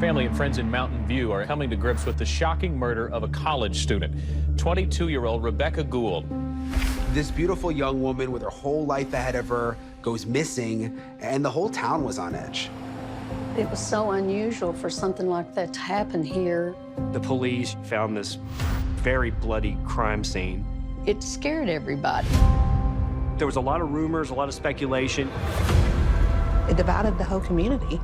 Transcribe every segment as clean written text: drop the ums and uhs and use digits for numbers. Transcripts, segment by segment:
Family and friends in Mountain View are coming to grips with the shocking murder of a college student, 22-year-old Rebecca Gould. This beautiful young woman with her whole life ahead of her goes missing, and the whole town was on edge. It was so unusual for something like that to happen here. The police found this very bloody crime scene. It scared everybody. There was a lot of rumors, a lot of speculation. It divided the whole community.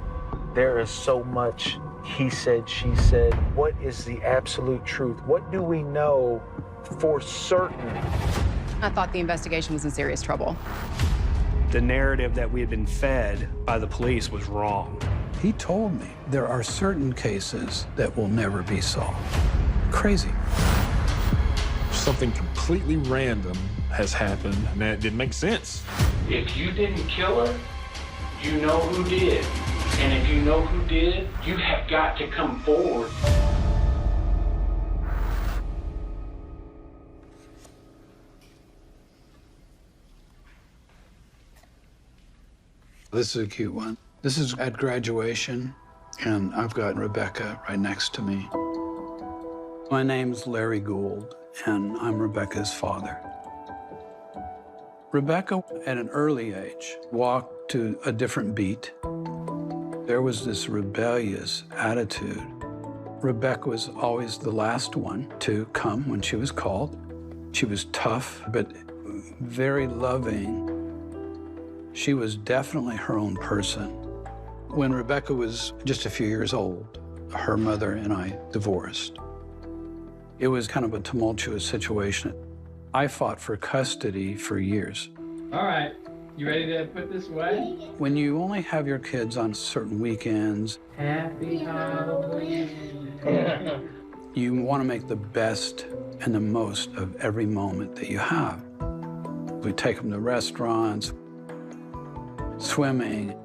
There is so much he said, she said. What is the absolute truth? What do we know for certain? I thought the investigation was in serious trouble. The narrative that we had been fed by the police was wrong. He told me there are certain cases that will never be solved. Crazy. Something completely random has happened, and that didn't make sense. If you didn't kill her, you know who did. And if you know who did, you have got to come forward. This is a cute one. This is at graduation, and I've got Rebecca right next to me. My name's Larry Gould, and I'm Rebecca's father. Rebecca, at an early age, walked to a different beat. There was this rebellious attitude. Rebecca was always the last one to come when she was called. She was tough, but very loving. She was definitely her own person. When Rebecca was just a few years old, her mother and I divorced. It was kind of a tumultuous situation. I fought for custody for years. All right, you ready to put this away? When you only have your kids on certain weekends, Happy Halloween. you want to make the best and the most of every moment that you have. We take them to restaurants, swimming,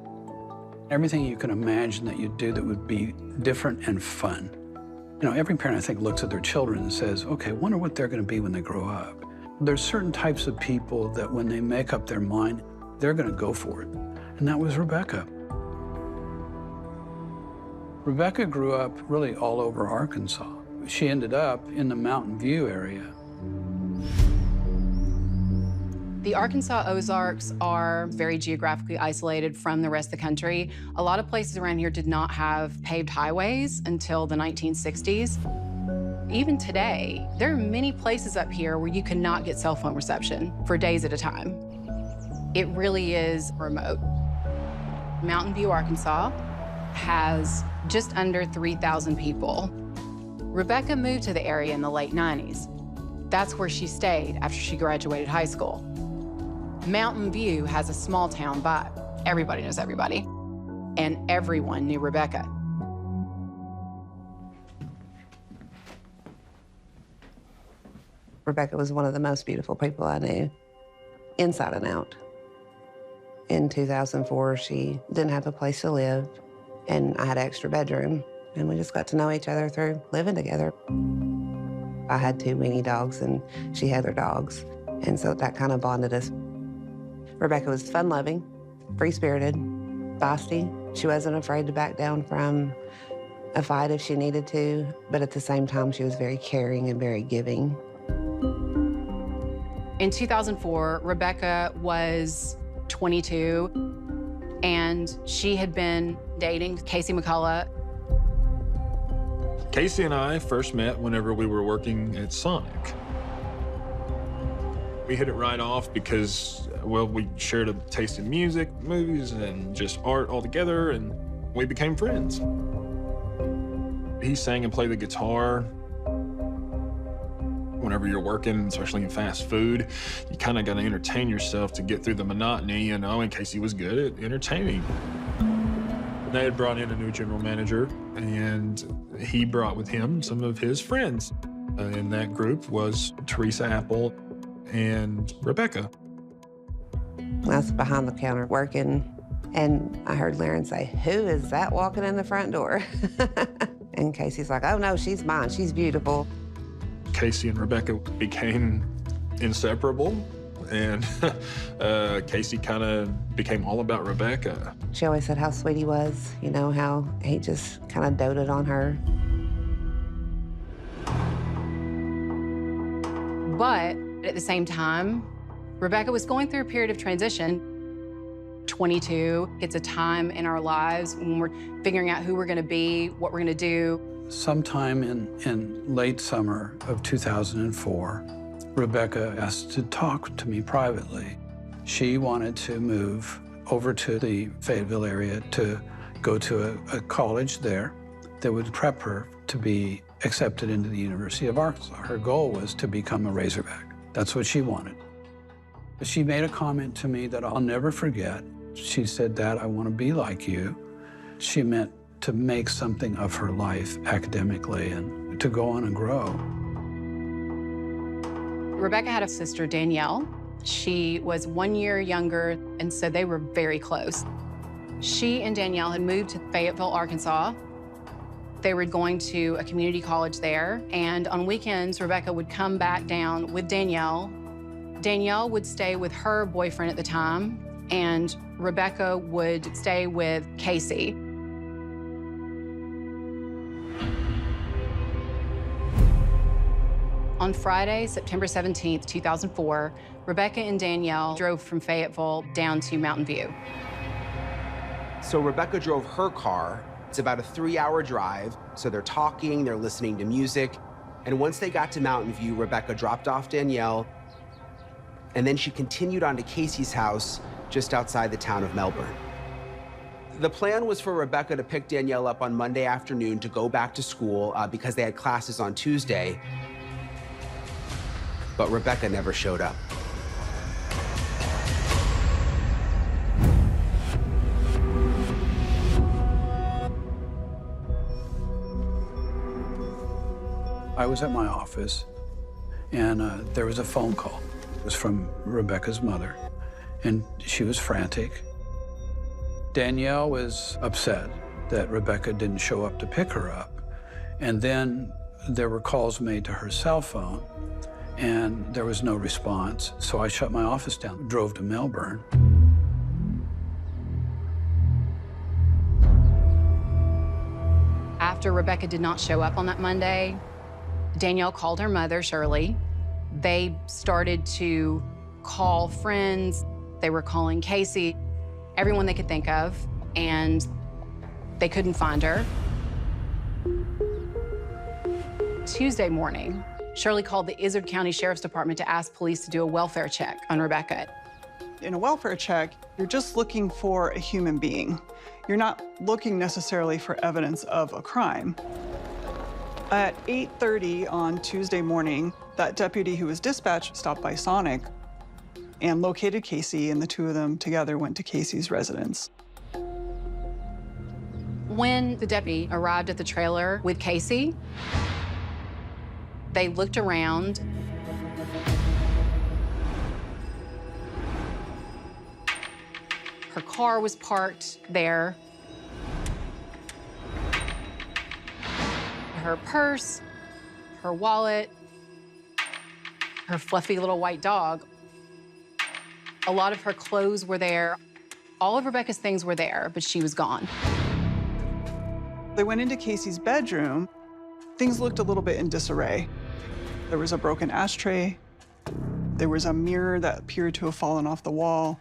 everything you can imagine that you'd do that would be different and fun. You know, every parent, I think, looks at their children and says, okay, wonder what they're going to be when they grow up. There's certain types of people that when they make up their mind, they're going to go for it. And that was Rebecca. Rebecca grew up really all over Arkansas. She ended up in the Mountain View area. The Arkansas Ozarks are very geographically isolated from the rest of the country. A lot of places around here did not have paved highways until the 1960s. Even today, there are many places up here where you cannot get cell phone reception for days at a time. It really is remote. Mountain View, Arkansas has just under 3,000 people. Rebecca moved to the area in the late 90s. That's where she stayed after she graduated high school. Mountain View has a small town vibe. Everybody knows everybody, and everyone knew Rebecca. Rebecca was one of the most beautiful people I knew, inside and out. In 2004, she didn't have a place to live, and I had an extra bedroom, and we just got to know each other through living together. I had 2 weenie dogs, and she had her dogs, and so that kind of bonded us. Rebecca was fun-loving, free-spirited, feisty. She wasn't afraid to back down from a fight if she needed to, but at the same time, she was very caring and very giving. In 2004, Rebecca was 22, and she had been dating Casey McCullough. Casey and I first met whenever we were working at Sonic. We hit it right off because, well, we shared a taste in music, movies, and just art all together, and we became friends. He sang and played the guitar. Whenever you're working, especially in fast food, you kind of got to entertain yourself to get through the monotony, you know, and Casey was good at entertaining. They had brought in a new general manager, and he brought with him some of his friends. In that group was Teresa Apple and Rebecca. I was behind the counter working, and I heard Laren say, "Who is that walking in the front door?" And Casey's like, "Oh, no, she's mine. She's beautiful." Casey and Rebecca became inseparable, And Casey kind of became all about Rebecca. She always said how sweet he was, you know, how he just kind of doted on her. But at the same time, Rebecca was going through a period of transition. 22, it's a time in our lives when we're figuring out who we're gonna be, what we're gonna do. Sometime in late summer of 2004, Rebecca asked to talk to me privately. She wanted to move over to the Fayetteville area to go to a college there that would prep her to be accepted into the University of Arkansas. Her goal was to become a Razorback. That's what she wanted. But she made a comment to me that I'll never forget. She said, "Dad, I want to be like you." She meant to make something of her life academically and to go on and grow. Rebecca had a sister, Danielle. She was 1 year younger, and so they were very close. She and Danielle had moved to Fayetteville, Arkansas. They were going to a community college there, and on weekends, Rebecca would come back down with Danielle. Danielle would stay with her boyfriend at the time, and Rebecca would stay with Casey. On Friday, September 17th, 2004, Rebecca and Danielle drove from Fayetteville down to Mountain View. So Rebecca drove her car. It's about a 3-hour drive. So they're talking, they're listening to music. And once they got to Mountain View, Rebecca dropped off Danielle. And then she continued on to Casey's house just outside the town of Melbourne. The plan was for Rebecca to pick Danielle up on Monday afternoon to go back to school because they had classes on Tuesday. But Rebecca never showed up. I was at my office, and there was a phone call. It was from Rebecca's mother, and she was frantic. Danielle was upset that Rebecca didn't show up to pick her up, and then there were calls made to her cell phone, and there was no response, so I shut my office down, drove to Melbourne. After Rebecca did not show up on that Monday, Danielle called her mother, Shirley. They started to call friends. They were calling Casey, everyone they could think of, and they couldn't find her. Tuesday morning, Shirley called the Izard County Sheriff's Department to ask police to do a welfare check on Rebecca. In a welfare check, you're just looking for a human being. You're not looking necessarily for evidence of a crime. At 8:30 on Tuesday morning, that deputy who was dispatched stopped by Sonic and located Casey, and the two of them together went to Casey's residence. When the deputy arrived at the trailer with Casey, they looked around. Her car was parked there. Her purse, her wallet, her fluffy little white dog. A lot of her clothes were there. All of Rebecca's things were there, but she was gone. They went into Casey's bedroom. Things looked a little bit in disarray. There was a broken ashtray. There was a mirror that appeared to have fallen off the wall.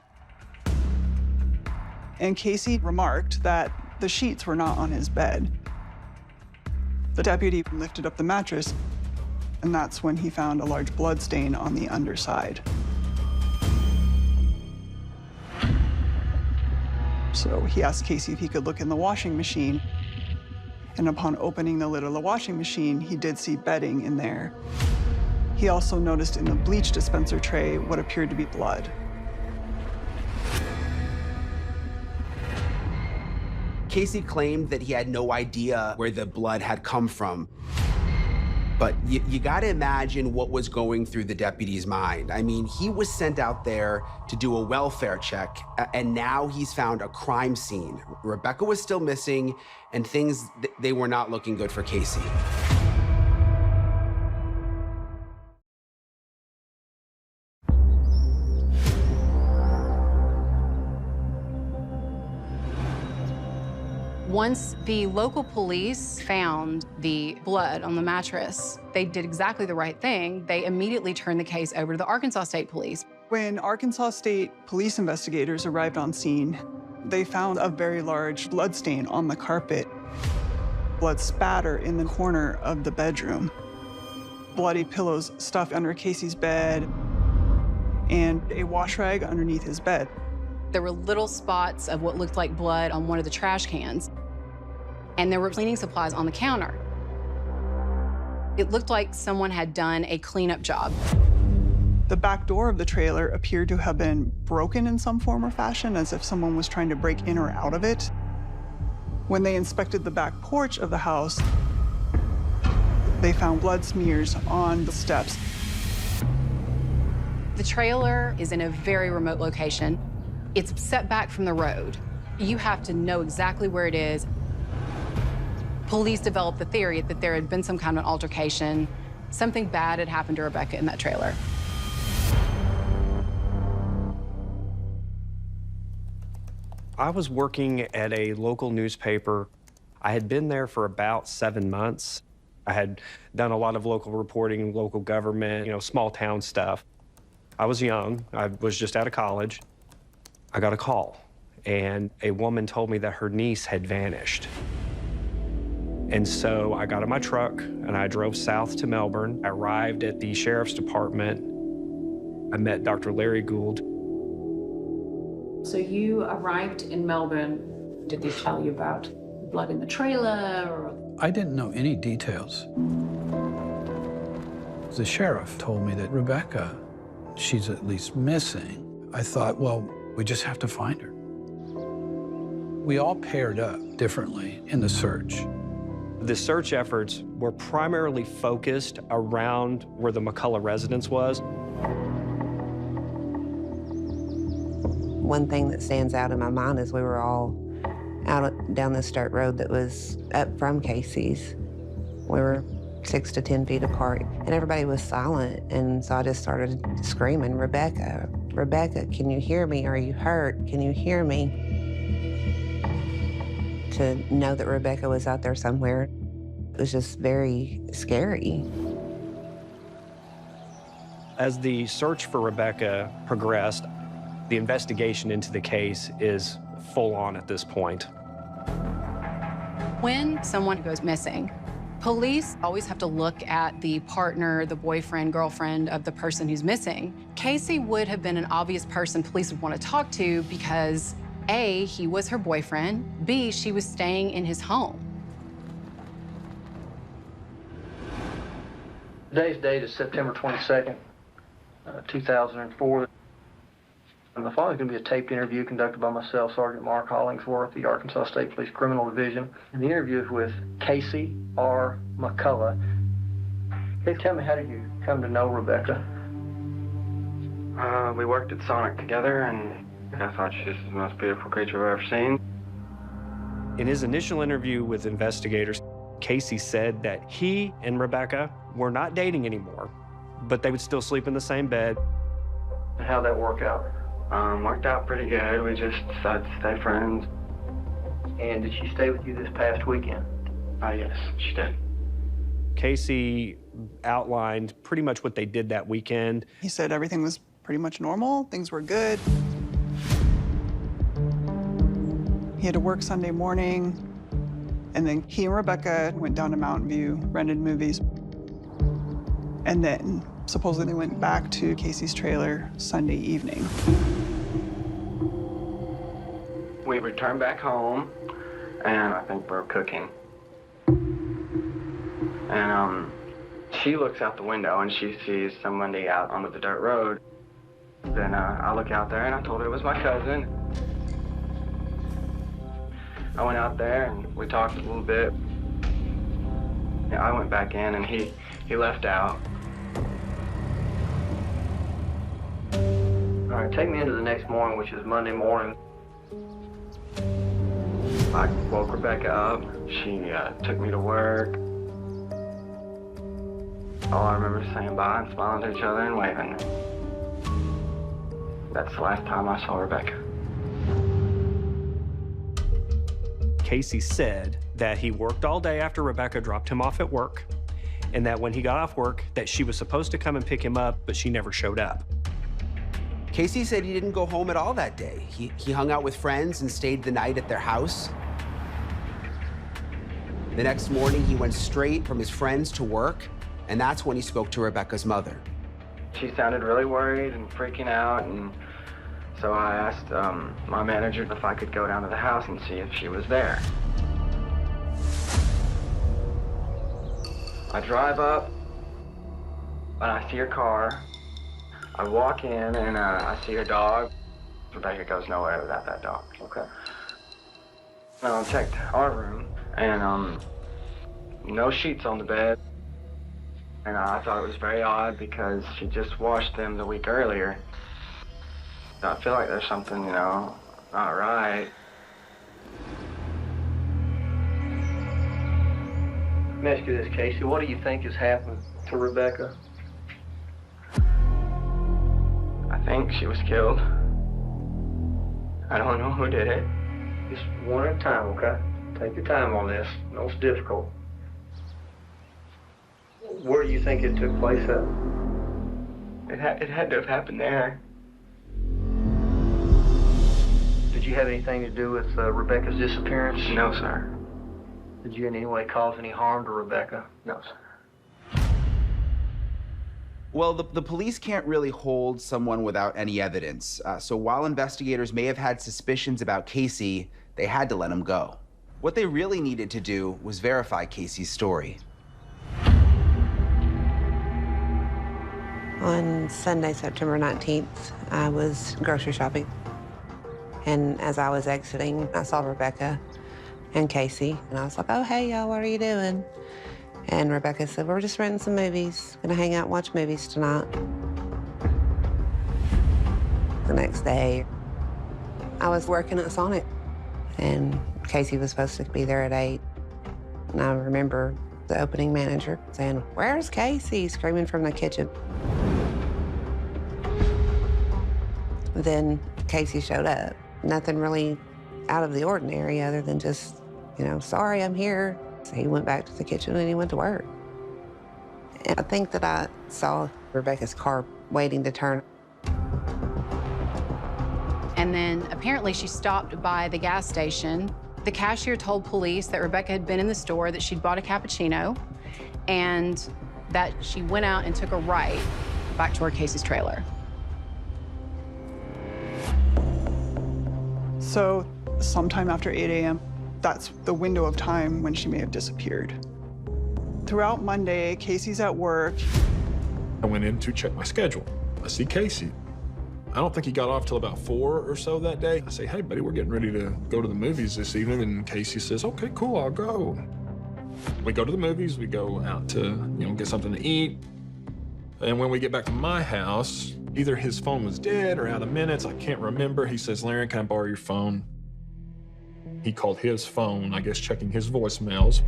And Casey remarked that the sheets were not on his bed. The deputy lifted up the mattress, and that's when he found a large blood stain on the underside. So he asked Casey if he could look in the washing machine. And upon opening the lid of the washing machine, he did see bedding in there. He also noticed in the bleach dispenser tray what appeared to be blood. Casey claimed that he had no idea where the blood had come from. But you gotta imagine what was going through the deputy's mind. I mean, he was sent out there to do a welfare check, and now he's found a crime scene. Rebecca was still missing, and things, they were not looking good for Casey. Once the local police found the blood on the mattress, they did exactly the right thing. They immediately turned the case over to the Arkansas State Police. When Arkansas State Police investigators arrived on scene, they found a very large blood stain on the carpet, blood spatter in the corner of the bedroom, bloody pillows stuffed under Casey's bed, and a wash rag underneath his bed. There were little spots of what looked like blood on one of the trash cans, and there were cleaning supplies on the counter. It looked like someone had done a cleanup job. The back door of the trailer appeared to have been broken in some form or fashion, as if someone was trying to break in or out of it. When they inspected the back porch of the house, they found blood smears on the steps. The trailer is in a very remote location. It's set back from the road. You have to know exactly where it is. Police developed the theory that there had been some kind of an altercation. Something bad had happened to Rebecca in that trailer. I was working at a local newspaper. I had been there for about 7 months. I had done a lot of local reporting, local government, small town stuff. I was young. I was just out of college. I got a call, and a woman told me that her niece had vanished. And so I got in my truck, and I drove south to Melbourne. I arrived at the sheriff's department. I met Dr. Larry Gould. So you arrived in Melbourne. Did they tell you about blood in the trailer? Or... I didn't know any details. The sheriff told me that Rebecca, she's at least missing. I thought, well, we just have to find her. We all paired up differently in the search. The search efforts were primarily focused around where the McCullough residence was. One thing that stands out in my mind is we were all out down this dirt road that was up from Casey's. We were 6 to 10 feet apart, and everybody was silent. And so I just started screaming, "Rebecca, Rebecca, can you hear me? Are you hurt? Can you hear me?" To know that Rebecca was out there somewhere, it was just very scary. As the search for Rebecca progressed, the investigation into the case is full on at this point. When someone goes missing, police always have to look at the partner, the boyfriend, girlfriend of the person who's missing. Casey would have been an obvious person police would want to talk to because A, he was her boyfriend, B, she was staying in his home. Today's date is September 22nd, 2004. And the following is going to be a taped interview conducted by myself, Sergeant Mark Hollingsworth, the Arkansas State Police Criminal Division. And the interview is with Casey R. McCullough. Hey, tell me, how did you come to know Rebecca? We worked at Sonic together, and I thought she was the most beautiful creature I've ever seen. In his initial interview with investigators, Casey said that he and Rebecca were not dating anymore, but they would still sleep in the same bed. How'd that work out? Worked out pretty good. We just decided to stay friends. And did she stay with you this past weekend? Yes, she did. Casey outlined pretty much what they did that weekend. He said everything was pretty much normal, things were good. He had to work Sunday morning, and then he and Rebecca went down to Mountain View, rented movies, and then supposedly they went back to Casey's trailer Sunday evening. We returned back home, and I think we were cooking. And she looks out the window, and she sees somebody out on the dirt road. Then I look out there, and I told her it was my cousin. I went out there, and we talked a little bit. Yeah, I went back in, and he left out. All right, take me into the next morning, which is Monday morning. I woke Rebecca up. She took me to work. All I remember is saying bye and smiling to each other and waving. That's the last time I saw Rebecca. Casey said that he worked all day after Rebecca dropped him off at work, and that when he got off work, that she was supposed to come and pick him up, but she never showed up. Casey said he didn't go home at all that day. He hung out with friends and stayed the night at their house. The next morning, he went straight from his friends to work, and that's when he spoke to Rebecca's mother. She sounded really worried and freaking out, and so I asked my manager if I could go down to the house and see if she was there. I drive up, and I see her car. I walk in, and I see her dog. Rebecca goes nowhere without that dog. Okay. I checked our room, and no sheets on the bed. And I thought it was very odd because she just washed them the week earlier. I feel like there's something, you know, not right. Let me ask you this, Casey. What do you think has happened to Rebecca? I think she was killed. I don't know who did it. Just one at a time, okay? Take your time on this. I know it's difficult. Where do you think it took place at? It had to have happened there. Did you have anything to do with Rebecca's disappearance? No, sir. Did you in any way cause any harm to Rebecca? No, sir. Well, the police can't really hold someone without any evidence. So while investigators may have had suspicions about Casey, they had to let him go. What they really needed to do was verify Casey's story. On Sunday, September 19th, I was grocery shopping. And as I was exiting, I saw Rebecca and Casey. And I was like, oh, hey, y'all, what are you doing? And Rebecca said, we're just renting some movies. Gonna hang out and watch movies tonight. The next day, I was working at Sonic. And Casey was supposed to be there at 8. And I remember the opening manager saying, where's Casey? Screaming from the kitchen. Then Casey showed up. Nothing really out of the ordinary other than just, you know, sorry, I'm here. So he went back to the kitchen and he went to work. And I think that I saw Rebecca's car waiting to turn. And then apparently she stopped by the gas station. The cashier told police that Rebecca had been in the store, that she'd bought a cappuccino, and that she went out and took a right back toward Casey's trailer. So sometime after 8 a.m., that's the window of time when she may have disappeared. Throughout Monday, Casey's at work. I went in to check my schedule. I see Casey. I don't think he got off till about 4 or so that day. I say, hey, buddy, we're getting ready to go to the movies this evening. And Casey says, okay, cool, I'll go. We go to the movies. We go out to, you know, get something to eat. And when we get back to my house, either his phone was dead or out of minutes. I can't remember. He says, Larry, can I borrow your phone? He called his phone, I guess checking his voicemails.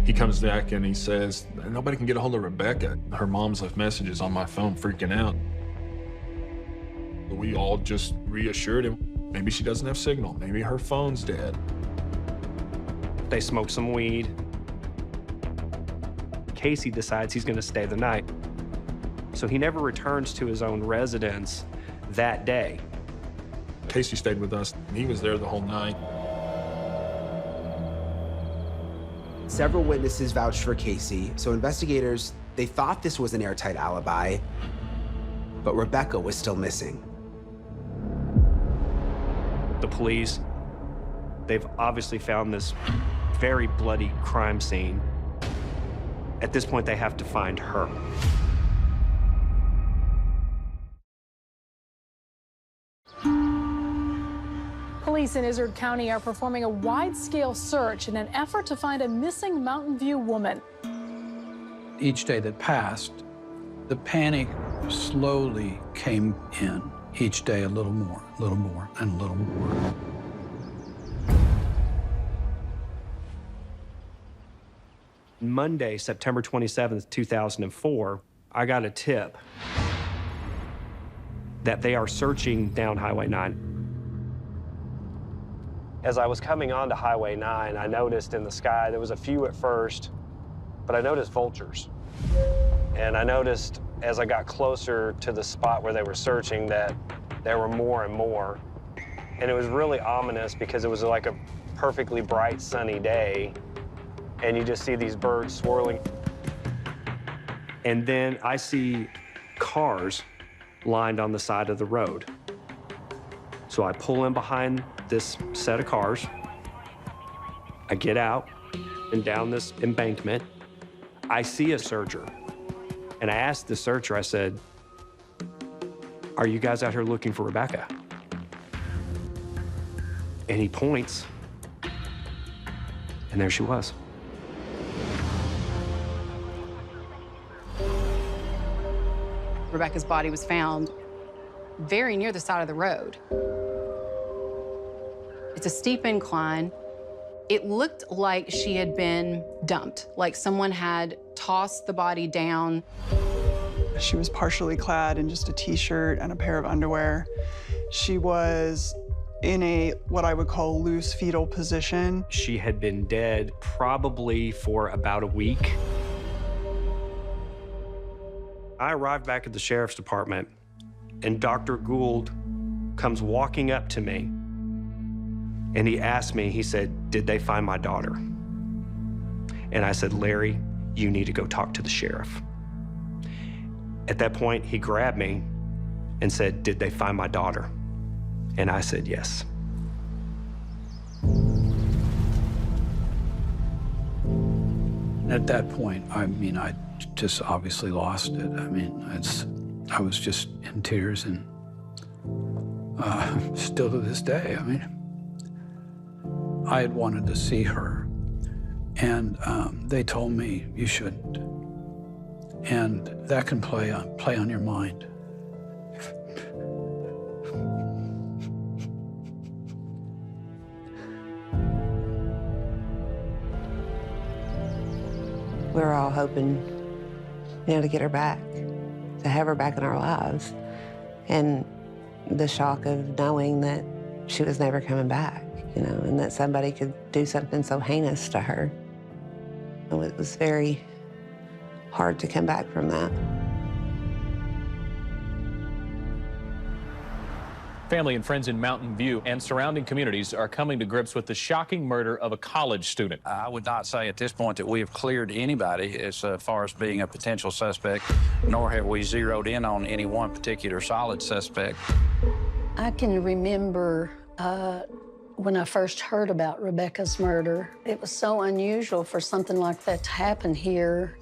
He comes back and he says, nobody can get a hold of Rebecca. Her mom's left messages on my phone freaking out. We all just reassured him. Maybe she doesn't have signal. Maybe her phone's dead. They smoke some weed. Casey decides he's gonna stay the night. So he never returns to his own residence that day. Casey stayed with us. He was there the whole night. Several witnesses vouched for Casey, so investigators, they thought this was an airtight alibi, but Rebecca was still missing. The police, they've obviously found this very bloody crime scene. At this point, they have to find her. Police in Izard County are performing a wide-scale search in an effort to find a missing Mountain View woman. Each day that passed, the panic slowly came in. Each day a little more, and a little more. Monday, September 27th, 2004, I got a tip that they are searching down Highway 9. As I was coming onto Highway 9, I noticed in the sky, there was a few at first, but I noticed vultures. And I noticed as I got closer to the spot where they were searching that there were more and more. And it was really ominous because it was like a perfectly bright, sunny day, and you just see these birds swirling. And then I see cars lined on the side of the road. So I pull in behind this set of cars. I get out and down this embankment. I see a searcher. And I asked the searcher, I said, "Are you guys out here looking for Rebecca?" And he points, and there she was. Rebecca's body was found very near the side of the road. It's a steep incline. It looked like she had been dumped, like someone had tossed the body down. She was partially clad in just a t-shirt and a pair of underwear. She was in a, what I would call, loose fetal position. She had been dead probably for about a week. I arrived back at the sheriff's department, and Dr. Gould comes walking up to me, and he asked me, he said, "Did they find my daughter?" And I said, "Larry, you need to go talk to the sheriff." At that point, he grabbed me and said, "Did they find my daughter?" And I said, "Yes." At that point, I mean, I just obviously lost it. I mean, I was just in tears, and still to this day, I mean, I had wanted to see her, and they told me you shouldn't. And that can play on your mind. We were all hoping, to get her back, to have her back in our lives. And the shock of knowing that she was never coming back, and that somebody could do something so heinous to her. It was very hard to come back from that. Family and friends in Mountain View and surrounding communities are coming to grips with the shocking murder of a college student. I would not say at this point that we have cleared anybody as far as being a potential suspect, nor have we zeroed in on any one particular solid suspect. I can remember when I first heard about Rebecca's murder. It was so unusual for something like that to happen here.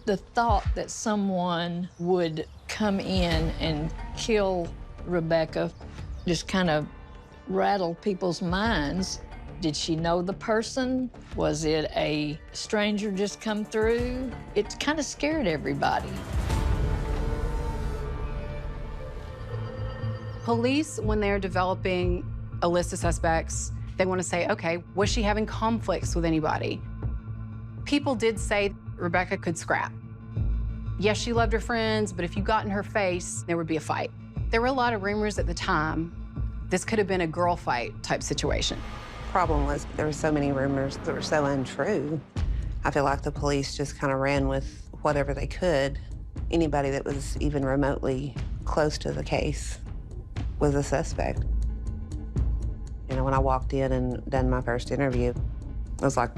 The thought that someone would come in and kill Rebecca just kind of rattled people's minds. Did she know the person? Was it a stranger just come through? It kind of scared everybody. Police, when they're developing a list of suspects, they want to say, okay, was she having conflicts with anybody? People did say Rebecca could scrap. Yes, she loved her friends, but if you got in her face, there would be a fight. There were a lot of rumors at the time. This could have been a girl fight type situation. Problem was there were so many rumors that were so untrue. I feel like the police just kind of ran with whatever they could. Anybody that was even remotely close to the case was a suspect. When I walked in and done my first interview, I was like,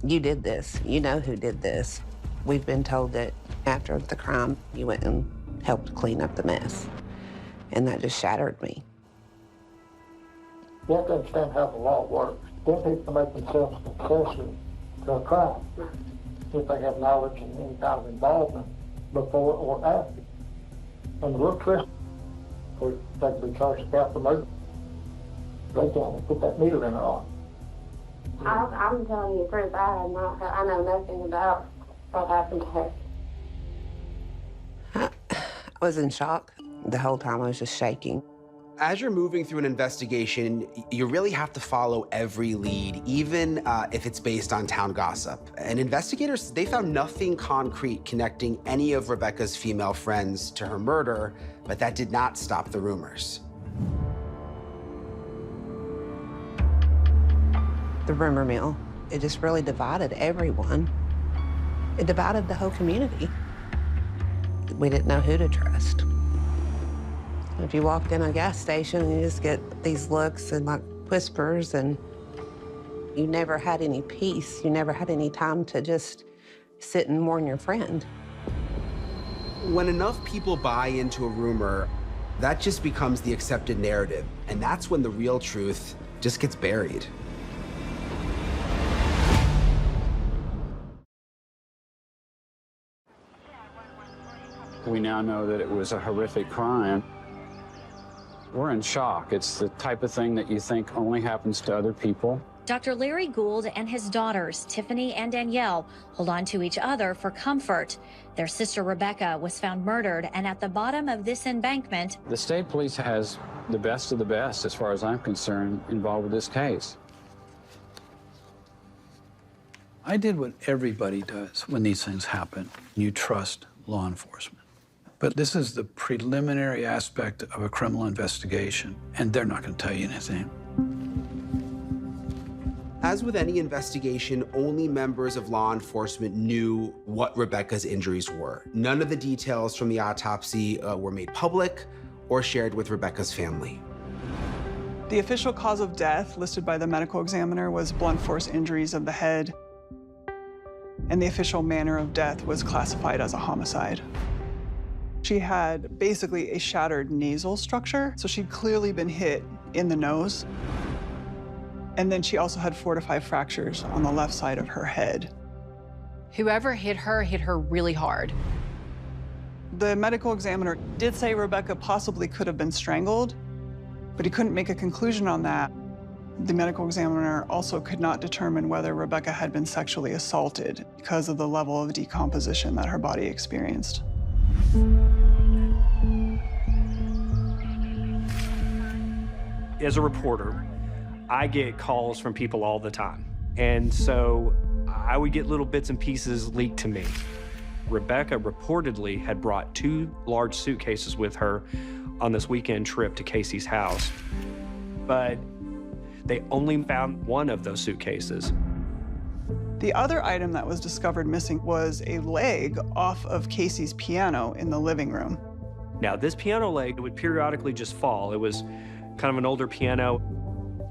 "You did this. You know who did this. We've been told that after the crime, you went and helped clean up the mess." And that just shattered me. You have to understand how the law works. Then people make themselves concessive to a crime if they have knowledge and any kind of involvement before or after. And the real twist, or they can be charged about the murder. They can't put that needle in her arm. I'm telling you the truth. I know nothing about what happened to her. I was in shock. The whole time I was just shaking. As you're moving through an investigation, you really have to follow every lead, even if it's based on town gossip. And investigators, they found nothing concrete connecting any of Rebecca's female friends to her murder, but that did not stop the rumors. the rumor mill. It just really divided everyone. It divided the whole community. We didn't know who to trust. If you walked in a gas station, you just get these looks and like whispers, and you never had any peace. You never had any time to just sit and mourn your friend. When enough people buy into a rumor, that just becomes the accepted narrative, and that's when the real truth just gets buried. We now know that it was a horrific crime. We're in shock. It's the type of thing that you think only happens to other people. Dr. Larry Gould and his daughters, Tiffany and Danielle, hold on to each other for comfort. Their sister, Rebecca, was found murdered, and at the bottom of this embankment... The state police has the best of the best, as far as I'm concerned, involved with this case. I did what everybody does when these things happen. You trust law enforcement. But this is the preliminary aspect of a criminal investigation, and they're not going to tell you anything. As with any investigation, only members of law enforcement knew what Rebecca's injuries were. None of the details from the autopsy were made public or shared with Rebecca's family. The official cause of death listed by the medical examiner was blunt force injuries of the head, and the official manner of death was classified as a homicide. She had basically a shattered nasal structure, so she'd clearly been hit in the nose. And then she also had 4 to 5 fractures on the left side of her head. Whoever hit her really hard. The medical examiner did say Rebecca possibly could have been strangled, but he couldn't make a conclusion on that. The medical examiner also could not determine whether Rebecca had been sexually assaulted because of the level of decomposition that her body experienced. As a reporter, I get calls from people all the time. And so I would get little bits and pieces leaked to me. Rebecca reportedly had brought 2 large suitcases with her on this weekend trip to Casey's house. But they only found one of those suitcases. The other item that was discovered missing was a leg off of Casey's piano in the living room. Now, this piano leg would periodically just fall. It was kind of an older piano.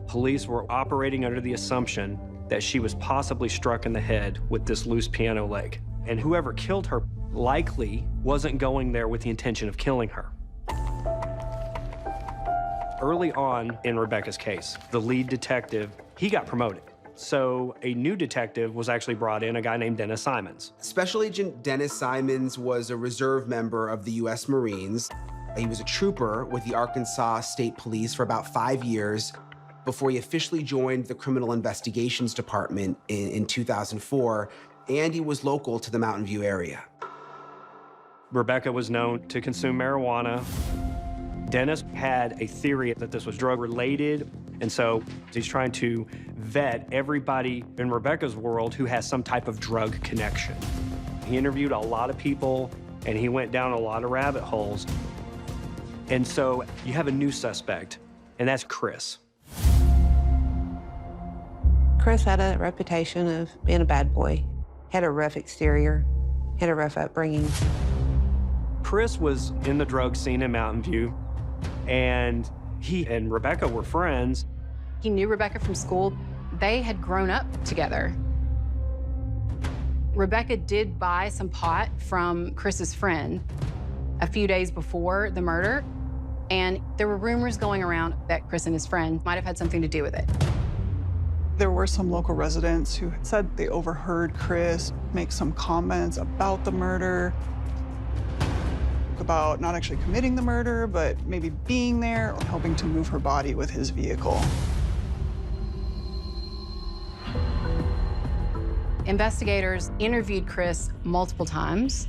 Police were operating under the assumption that she was possibly struck in the head with this loose piano leg. And whoever killed her likely wasn't going there with the intention of killing her. Early on in Rebecca's case, the lead detective, he got promoted. So a new detective was actually brought in, a guy named Dennis Simons. Special Agent Dennis Simons was a reserve member of the U.S. Marines. He was a trooper with the Arkansas State Police for about 5 years before he officially joined the Criminal Investigations Department in 2004, and he was local to the Mountain View area. Rebecca was known to consume marijuana. Dennis had a theory that this was drug-related, and so he's trying to vet everybody in Rebecca's world who has some type of drug connection. He interviewed a lot of people, and he went down a lot of rabbit holes. And so you have a new suspect, and that's Chris. Chris had a reputation of being a bad boy. Had a rough exterior, had a rough upbringing. Chris was in the drug scene in Mountain View, and he and Rebecca were friends. He knew Rebecca from school. They had grown up together. Rebecca did buy some pot from Chris's friend a few days before the murder, and there were rumors going around that Chris and his friend might have had something to do with it. There were some local residents who said they overheard Chris make some comments about the murder, about not actually committing the murder, but maybe being there or helping to move her body with his vehicle. Investigators interviewed Chris multiple times.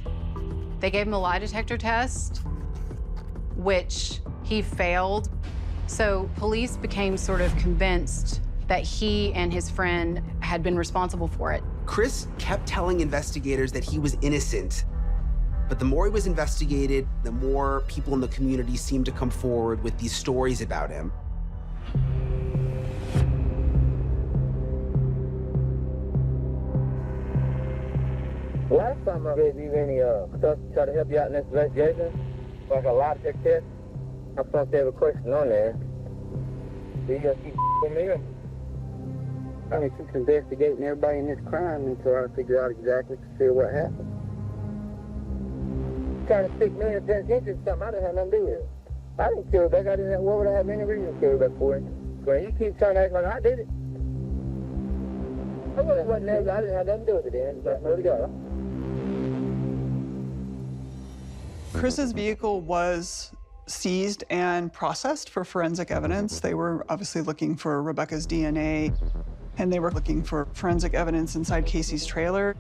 They gave him a lie detector test, which he failed. So police became sort of convinced that he and his friend had been responsible for it. Chris kept telling investigators that he was innocent. But the more he was investigated, the more people in the community seemed to come forward with these stories about him. Last time I gave you any stuff to try to help you out in this investigation, like a lie detector test, I'm supposed to have a question on there. So you gonna keep with me? I mean, keep investigating everybody in this crime until I figure out exactly what happened. Trying to stick me in a penitentiary to something I didn't have nothing to do with it. I didn't kill Rebecca. What would I have any reason to kill Rebecca for it? When you keep trying to act like I did it. I wasn't there. I didn't have nothing to do with it then. But there we go. Chris's vehicle was seized and processed for forensic evidence. They were obviously looking for Rebecca's DNA, and they were looking for forensic evidence inside Casey's trailer.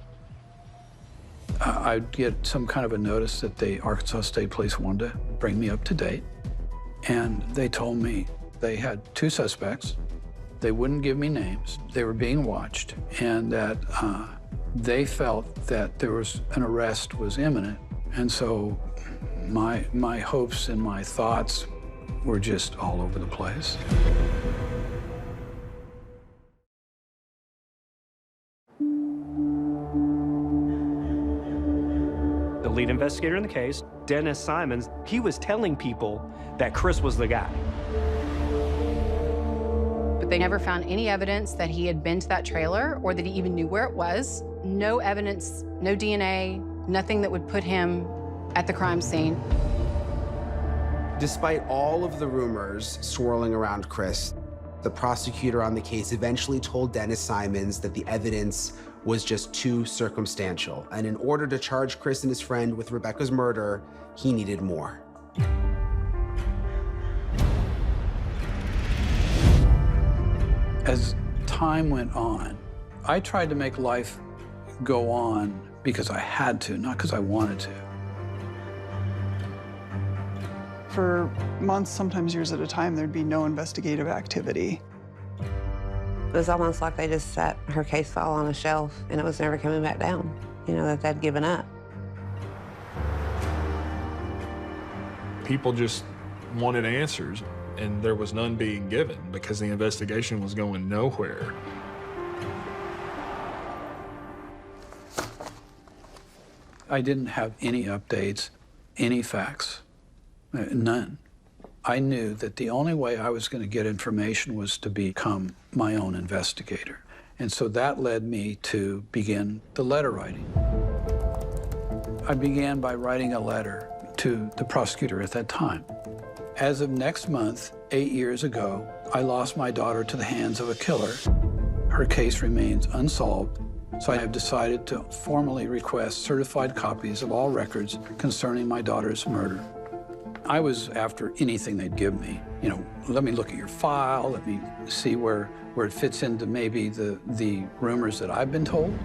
I'd get some kind of a notice that the Arkansas State Police wanted to bring me up to date. And they told me they had 2 suspects. They wouldn't give me names. They were being watched, and that they felt that there was an arrest was imminent. And so my hopes and my thoughts were just all over the place. The lead investigator in the case, Dennis Simons, he was telling people that Chris was the guy. But they never found any evidence that he had been to that trailer or that he even knew where it was. No evidence, no DNA, nothing that would put him at the crime scene. Despite all of the rumors swirling around Chris, the prosecutor on the case eventually told Dennis Simons that the evidence was just too circumstantial, and in order to charge Chris and his friend with Rebecca's murder, he needed more. As time went on, I tried to make life go on because I had to, not because I wanted to. For months, sometimes years at a time, there'd be no investigative activity. It was almost like they just set her case file on a shelf and it was never coming back down. You know, that they'd given up. People just wanted answers, and there was none being given because the investigation was going nowhere. I didn't have any updates, any facts, none. I knew that the only way I was going to get information was to become my own investigator. And so that led me to begin the letter writing. I began by writing a letter to the prosecutor at that time. As of next month, 8 years ago, I lost my daughter to the hands of a killer. Her case remains unsolved, so I have decided to formally request certified copies of all records concerning my daughter's murder. I was after anything they'd give me. You know, let me look at your file, let me see where it fits into maybe the rumors that I've been told.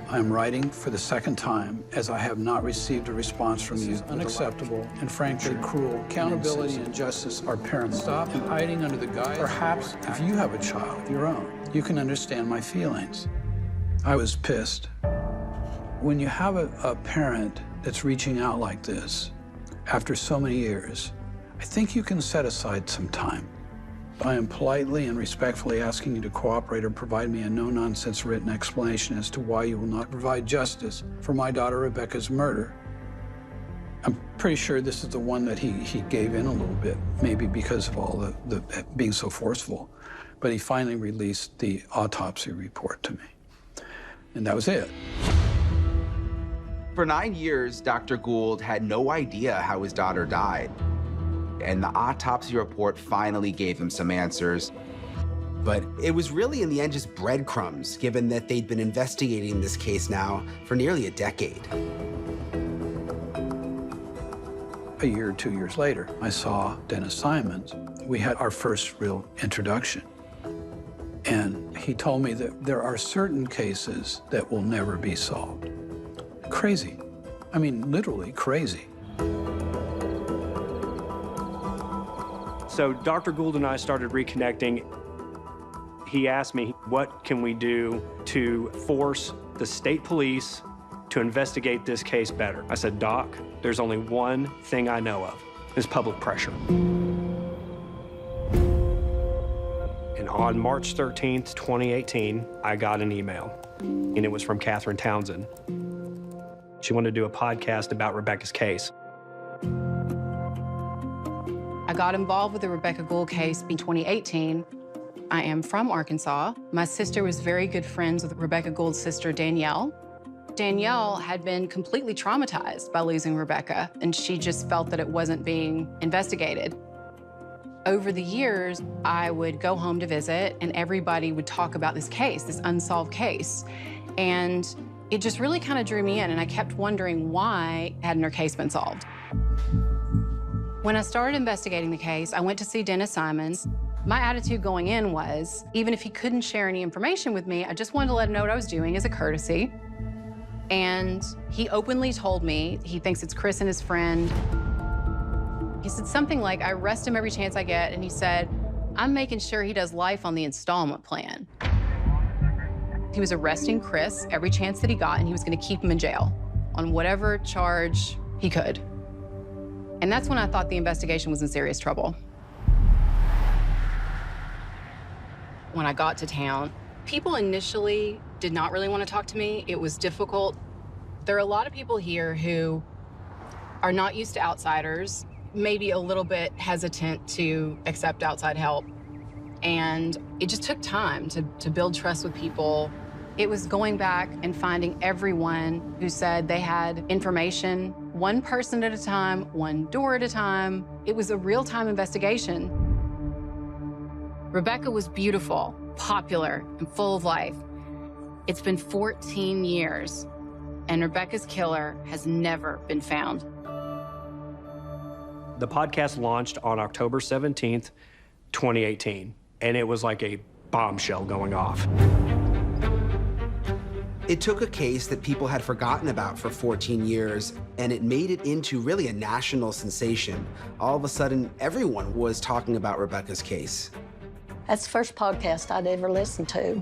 I'm writing for the second time as I have not received a response from you. Unacceptable and frankly cruel. Accountability and justice are paramount. Stop hiding under the guise. Perhaps if you have a child of your own, you can understand my feelings. I was pissed. When you have a parent that's reaching out like this, after so many years, I think you can set aside some time. I am politely and respectfully asking you to cooperate or provide me a no-nonsense written explanation as to why you will not provide justice for my daughter Rebecca's murder. I'm pretty sure this is the one that he gave in a little bit, maybe because of all the being so forceful. But he finally released the autopsy report to me. And that was it. For 9 years, Dr. Gould had no idea how his daughter died. And the autopsy report finally gave him some answers. But it was really, in the end, just breadcrumbs, given that they'd been investigating this case now for nearly a decade. A year or 2 years later, I saw Dennis Simons. We had our first real introduction. And he told me that there are certain cases that will never be solved. Crazy. I mean, literally crazy. So Dr. Gould and I started reconnecting. He asked me, what can we do to force the state police to investigate this case better? I said, Doc, there's only one thing I know of, is public pressure. And on March 13th, 2018, I got an email, and it was from Catherine Townsend. She wanted to do a podcast about Rebecca's case. I got involved with the Rebecca Gould case in 2018. I am from Arkansas. My sister was very good friends with Rebecca Gould's sister, Danielle. Danielle had been completely traumatized by losing Rebecca, and she just felt that it wasn't being investigated. Over the years, I would go home to visit, and everybody would talk about this case, this unsolved case. And it just really kind of drew me in, and I kept wondering why hadn't her case been solved. When I started investigating the case, I went to see Dennis Simons. My attitude going in was, even if he couldn't share any information with me, I just wanted to let him know what I was doing as a courtesy. And he openly told me he thinks it's Chris and his friend. He said something like, I arrest him every chance I get, and he said, I'm making sure he does life on the installment plan. He was arresting Chris every chance that he got, and he was gonna keep him in jail on whatever charge he could. And that's when I thought the investigation was in serious trouble. When I got to town, people initially did not really want to talk to me. It was difficult. There are a lot of people here who are not used to outsiders, maybe a little bit hesitant to accept outside help. And it just took time to build trust with people. It was going back and finding everyone who said they had information, one person at a time, one door at a time. It was a real-time investigation. Rebecca was beautiful, popular, and full of life. It's been 14 years, and Rebecca's killer has never been found. The podcast launched on October 17th, 2018, and it was like a bombshell going off. It took a case that people had forgotten about for 14 years, and it made it into really a national sensation. All of a sudden, everyone was talking about Rebecca's case. That's the first podcast I'd ever listened to.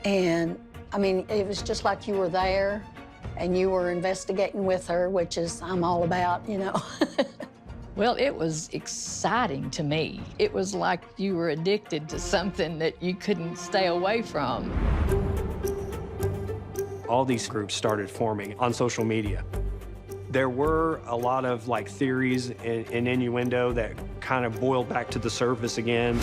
And I mean, it was just like you were there and you were investigating with her, which is I'm all about, you know. Well, it was exciting to me. It was like you were addicted to something that you couldn't stay away from. All these groups started forming on social media. There were a lot of like theories and innuendo that kind of boiled back to the surface again.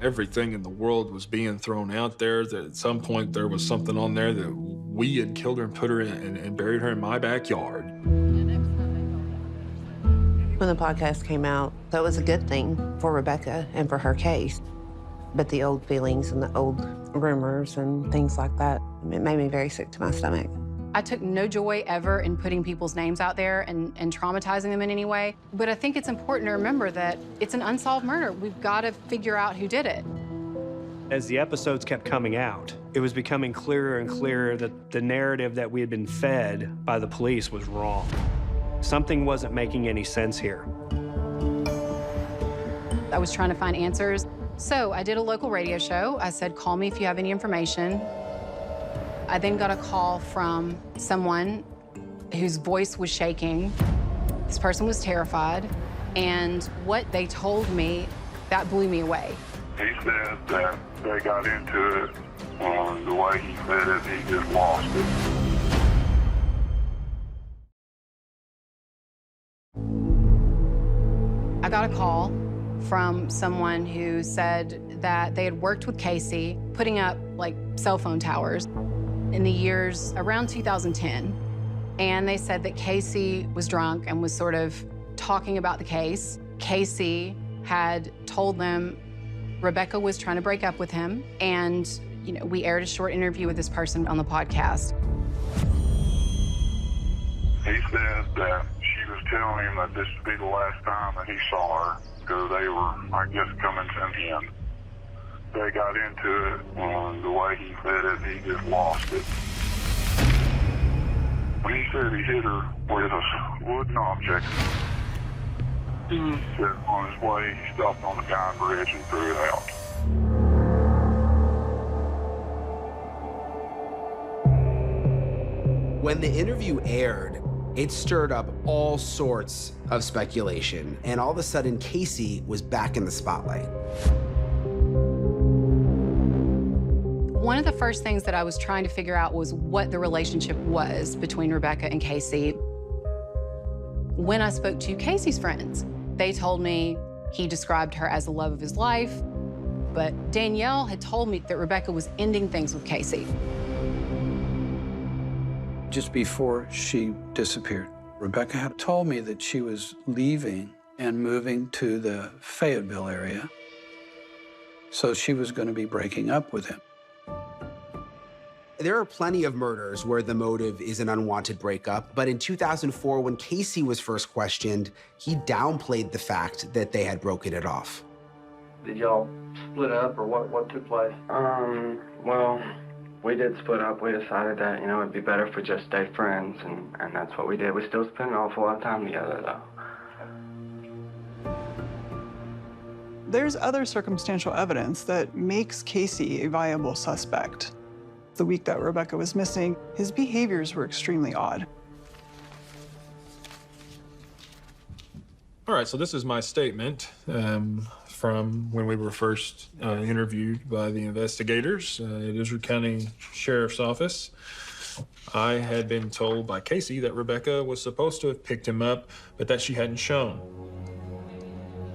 Everything in the world was being thrown out there, that at some point there was something on there that we had killed her and put her in and buried her in my backyard. When the podcast came out, that was a good thing for Rebecca and for her case. But the old feelings and the old rumors and things like that, it made me very sick to my stomach. I took no joy ever in putting people's names out there and traumatizing them in any way. But I think it's important to remember that it's an unsolved murder. We've got to figure out who did it. As the episodes kept coming out, it was becoming clearer and clearer that the narrative that we had been fed by the police was wrong. Something wasn't making any sense here. I was trying to find answers. So I did a local radio show. I said, call me if you have any information. I then got a call from someone whose voice was shaking. This person was terrified. And what they told me, that blew me away. He said that they got into it, the way he said it, he just lost it. I got a call from someone who said that they had worked with Casey, putting up like cell phone towers in the years around 2010. And they said that Casey was drunk and was sort of talking about the case. Casey had told them Rebecca was trying to break up with him. And, you know, we aired a short interview with this person on the podcast. He said that she was telling him that this would be the last time that he saw her because they were, I guess, coming to an end. They got into it, the way he said it, he just lost it. When he said he hit her with a wooden object, he said on his way, he stopped on the guy bridge and threw it out. When the interview aired, it stirred up all sorts of speculation, and all of a sudden, Casey was back in the spotlight. One of the first things that I was trying to figure out was what the relationship was between Rebecca and Casey. When I spoke to Casey's friends, they told me he described her as the love of his life, but Danielle had told me that Rebecca was ending things with Casey. Just before she disappeared, Rebecca had told me that she was leaving and moving to the Fayetteville area. So she was going to be breaking up with him. There are plenty of murders where the motive is an unwanted breakup, but in 2004, when Casey was first questioned, he downplayed the fact that they had broken it off. Did y'all split up, or what took place? Well, we did split up. We decided that, you know, it'd be better if we just stay friends, and that's what we did. We still spend an awful lot of time together, though. There's other circumstantial evidence that makes Casey a viable suspect. The week that Rebecca was missing, his behaviors were extremely odd. All right, so this is my statement from when we were first interviewed by the investigators at Israel County Sheriff's Office. I had been told by Casey that Rebecca was supposed to have picked him up, but that she hadn't shown.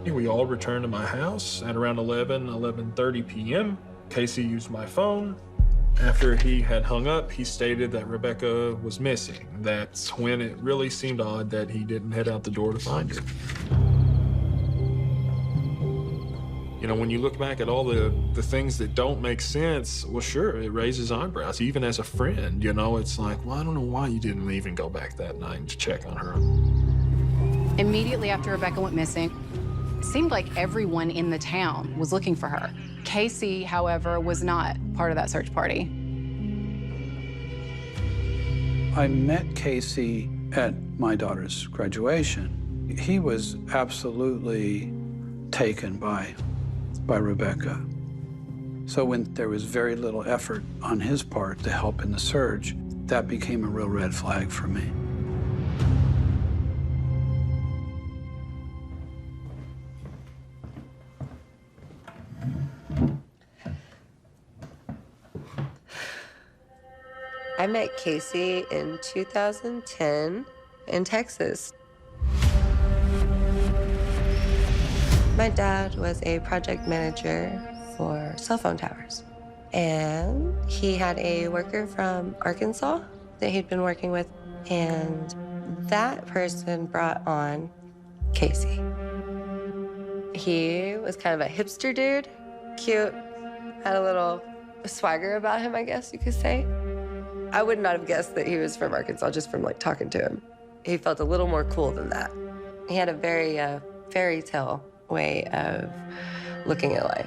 We all returned to my house at around 11:30 p.m. Casey used my phone. After he had hung up, he stated that Rebecca was missing. That's when it really seemed odd that he didn't head out the door to find her. You know, when you look back at all the things that don't make sense, well, sure, it raises eyebrows. Even as a friend, you know, it's like, well, I don't know why you didn't even go back that night to check on her. Immediately after Rebecca went missing, it seemed like everyone in the town was looking for her. Casey, however, was not part of that search party. I met Casey at my daughter's graduation. He was absolutely taken by Rebecca. So when there was very little effort on his part to help in the search, that became a real red flag for me. I met Casey in 2010 in Texas. My dad was a project manager for cell phone towers. And he had a worker from Arkansas that he'd been working with. And that person brought on Casey. He was kind of a hipster dude, cute, had a little swagger about him, I guess you could say. I would not have guessed that he was from Arkansas just from like talking to him. He felt a little more cool than that. He had a very fairy tale way of looking at life.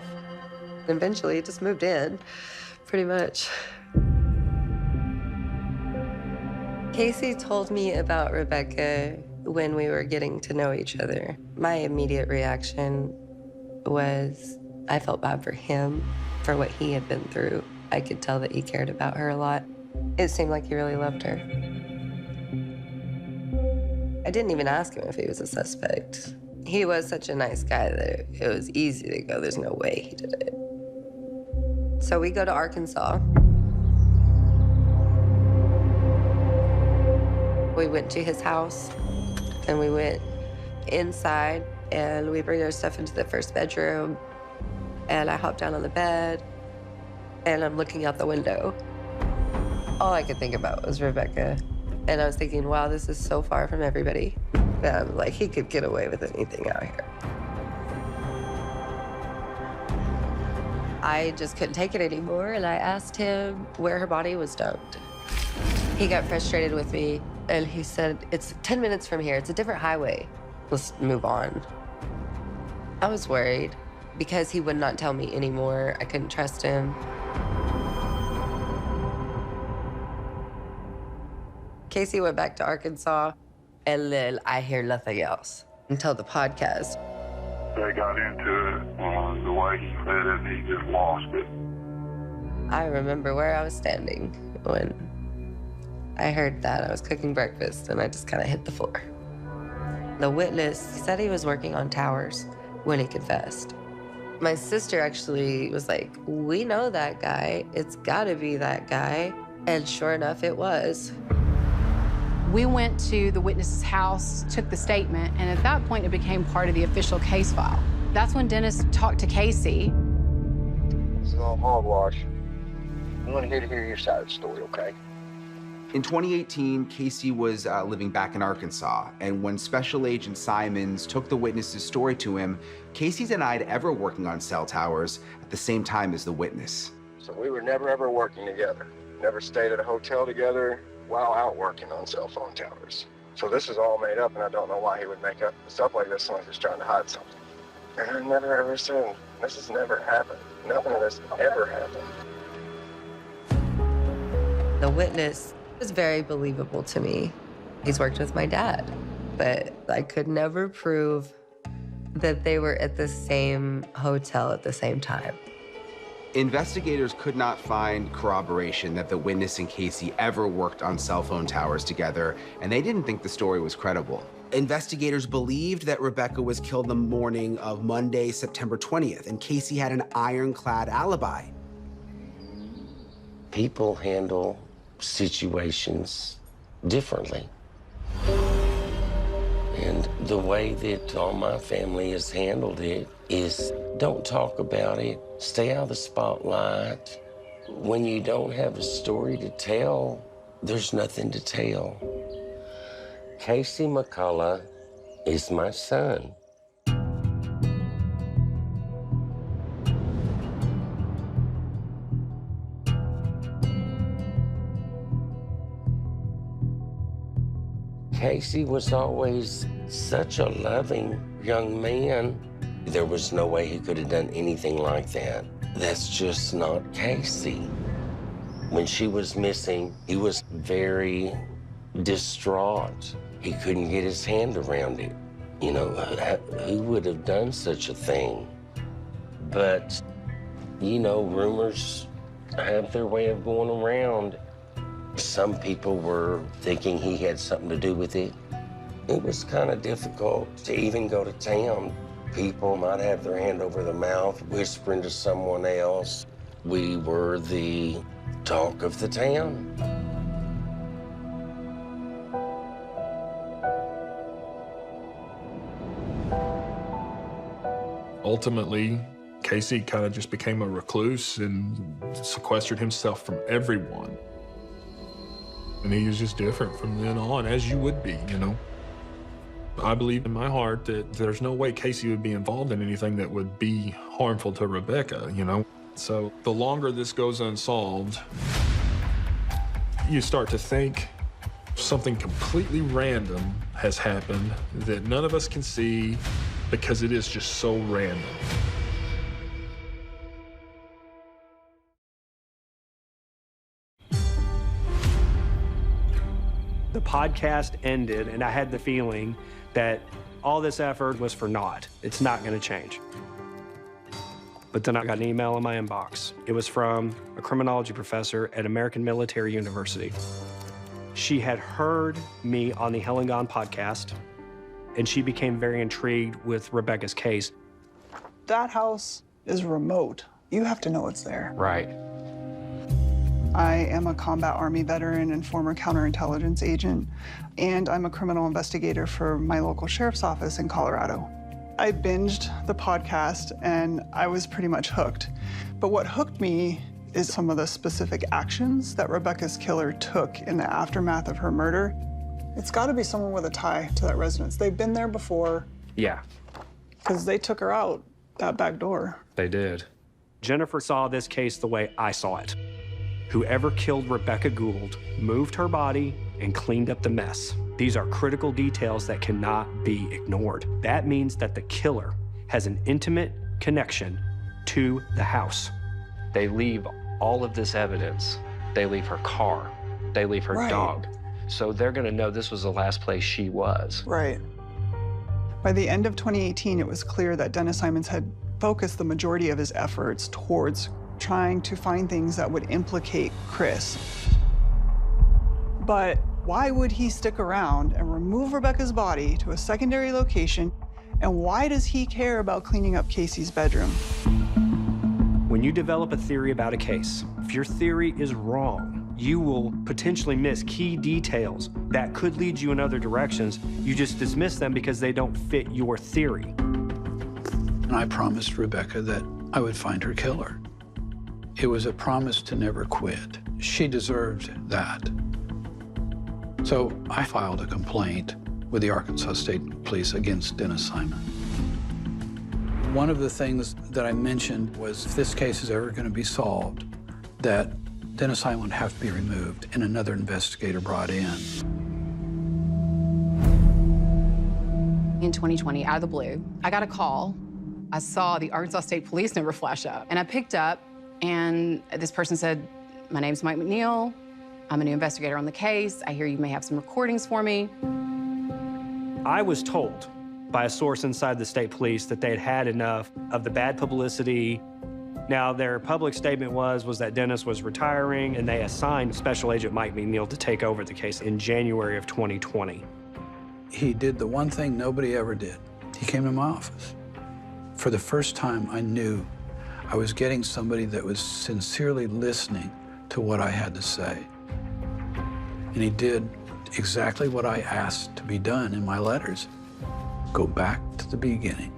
Eventually, he just moved in, pretty much. Casey told me about Rebecca when we were getting to know each other. My immediate reaction was I felt bad for him, for what he had been through. I could tell that he cared about her a lot. It seemed like he really loved her. I didn't even ask him if he was a suspect. He was such a nice guy that it was easy to go, there's no way he did it. So we go to Arkansas. We went to his house, and we went inside, and we bring our stuff into the first bedroom, and I hop down on the bed, and I'm looking out the window. All I could think about was Rebecca. And I was thinking, wow, this is so far from everybody. Like, he could get away with anything out here. I just couldn't take it anymore, and I asked him where her body was dumped. He got frustrated with me, and he said, it's 10 minutes from here. It's a different highway. Let's move on. I was worried because he would not tell me anymore. I couldn't trust him. Casey went back to Arkansas, and then I hear nothing else until the podcast. They got into it, the way he said it, he just lost it. I remember where I was standing when I heard that. I was cooking breakfast, and I just kind of hit the floor. The witness said he was working on towers when he confessed. My sister actually was like, we know that guy. It's gotta be that guy. And sure enough, it was. We went to the witness's house, took the statement, and at that point, it became part of the official case file. That's when Dennis talked to Casey. This is all hogwash. I'm here to hear your side of the story, okay? In 2018, Casey was living back in Arkansas, and when Special Agent Simons took the witness's story to him, Casey denied ever working on cell towers at the same time as the witness. So we were never, ever working together. Never stayed at a hotel together while out working on cell phone towers. So this is all made up, and I don't know why he would make up stuff like this unless he's trying to hide something. And I never ever said, this has never happened. Nothing of this ever happened. The witness was very believable to me. He's worked with my dad, but I could never prove that they were at the same hotel at the same time. Investigators could not find corroboration that the witness and Casey ever worked on cell phone towers together, and they didn't think the story was credible. Investigators believed that Rebecca was killed the morning of Monday, September 20th, and Casey had an ironclad alibi. People handle situations differently. And the way that all my family has handled it is don't talk about it, stay out of the spotlight. When you don't have a story to tell, there's nothing to tell. Casey McCullough is my son. Casey was always such a loving young man. There was no way he could have done anything like that. That's just not Casey. When she was missing, he was very distraught. He couldn't get his hand around it. You know, who would have done such a thing? But, you know, rumors have their way of going around. Some people were thinking he had something to do with it. It was kind of difficult to even go to town. People might have their hand over their mouth, whispering to someone else. We were the talk of the town. Ultimately, Casey kind of just became a recluse and sequestered himself from everyone. And he was just different from then on, as you would be, you know. I believe in my heart that there's no way Casey would be involved in anything that would be harmful to Rebecca, you know. So the longer this goes unsolved, you start to think something completely random has happened that none of us can see because it is just so random. The podcast ended, and I had the feeling that all this effort was for naught. It's not going to change. But then I got an email in my inbox. It was from a criminology professor at American Military University. She had heard me on the Helen Gone podcast, and she became very intrigued with Rebecca's case. That house is remote. You have to know it's there. Right. I am a combat Army veteran and former counterintelligence agent, and I'm a criminal investigator for my local sheriff's office in Colorado. I binged the podcast, and I was pretty much hooked. But what hooked me is some of the specific actions that Rebecca's killer took in the aftermath of her murder. It's got to be someone with a tie to that residence. They've been there before. Yeah. Because they took her out that back door. They did. Jennifer saw this case the way I saw it. Whoever killed Rebecca Gould moved her body and cleaned up the mess. These are critical details that cannot be ignored. That means that the killer has an intimate connection to the house. They leave all of this evidence. They leave her car. They leave her dog. So they're going to know this was the last place she was. Right. By the end of 2018, it was clear that Dennis Simons had focused the majority of his efforts towards trying to find things that would implicate Chris. But why would he stick around and remove Rebecca's body to a secondary location And why does he care about cleaning up Casey's bedroom? When you develop a theory about a case, if your theory is wrong, you will potentially miss key details that could lead you in other directions. You just dismiss them because they don't fit your theory. And I promised Rebecca that I would find her killer. It was a promise to never quit. She deserved that. So I filed a complaint with the Arkansas State Police against Dennis Simon. One of the things that I mentioned was if this case is ever going to be solved, that Dennis Simon would have to be removed and another investigator brought in. In 2020, out of the blue, I got a call. I saw the Arkansas State Police number flash up, and I picked up, and this person said, "My name's Mike McNeil. I'm a new investigator on the case. I hear you may have some recordings for me." I was told by a source inside the state police that they'd had enough of the bad publicity. Now, their public statement was that Dennis was retiring, and they assigned Special Agent Mike McNeil to take over the case in January of 2020. He did the one thing nobody ever did. He came to my office. For the first time, I knew I was getting somebody that was sincerely listening to what I had to say. And he did exactly what I asked to be done in my letters. Go back to the beginning.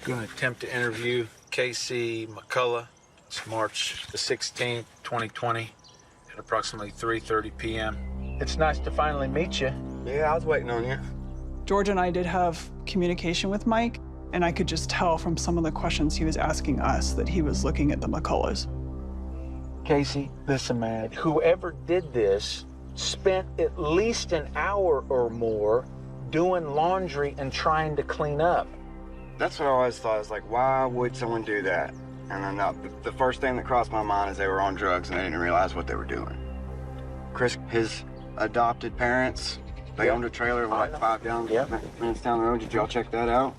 Going to attempt to interview Casey McCullough. It's March the 16th, 2020, at approximately 3:30 p.m. It's nice to finally meet you. Yeah, I was waiting on you. George and I did have communication with Mike, and I could just tell from some of the questions he was asking us that he was looking at the McCulloughs. Casey, listen, man, whoever did this spent at least an hour or more doing laundry and trying to clean up. That's what I always thought. I was like, why would someone do that? And then the first thing that crossed my mind is they were on drugs and they didn't realize what they were doing. Chris, his adopted parents, they owned a trailer like 5 minutes down the road. Did y'all check that out?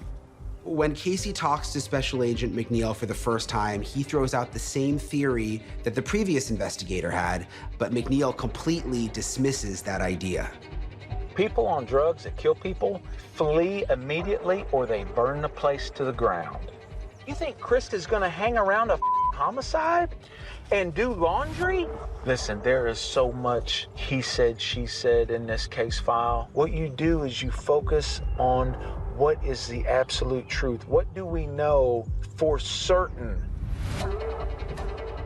When Casey talks to Special Agent McNeil for the first time, he throws out the same theory that the previous investigator had, but McNeil completely dismisses that idea. People on drugs that kill people flee immediately or they burn the place to the ground. You think Krista's gonna hang around a homicide and do laundry? Listen, there is so much he said, she said in this case file. What you do is you focus on what is the absolute truth. What do we know for certain?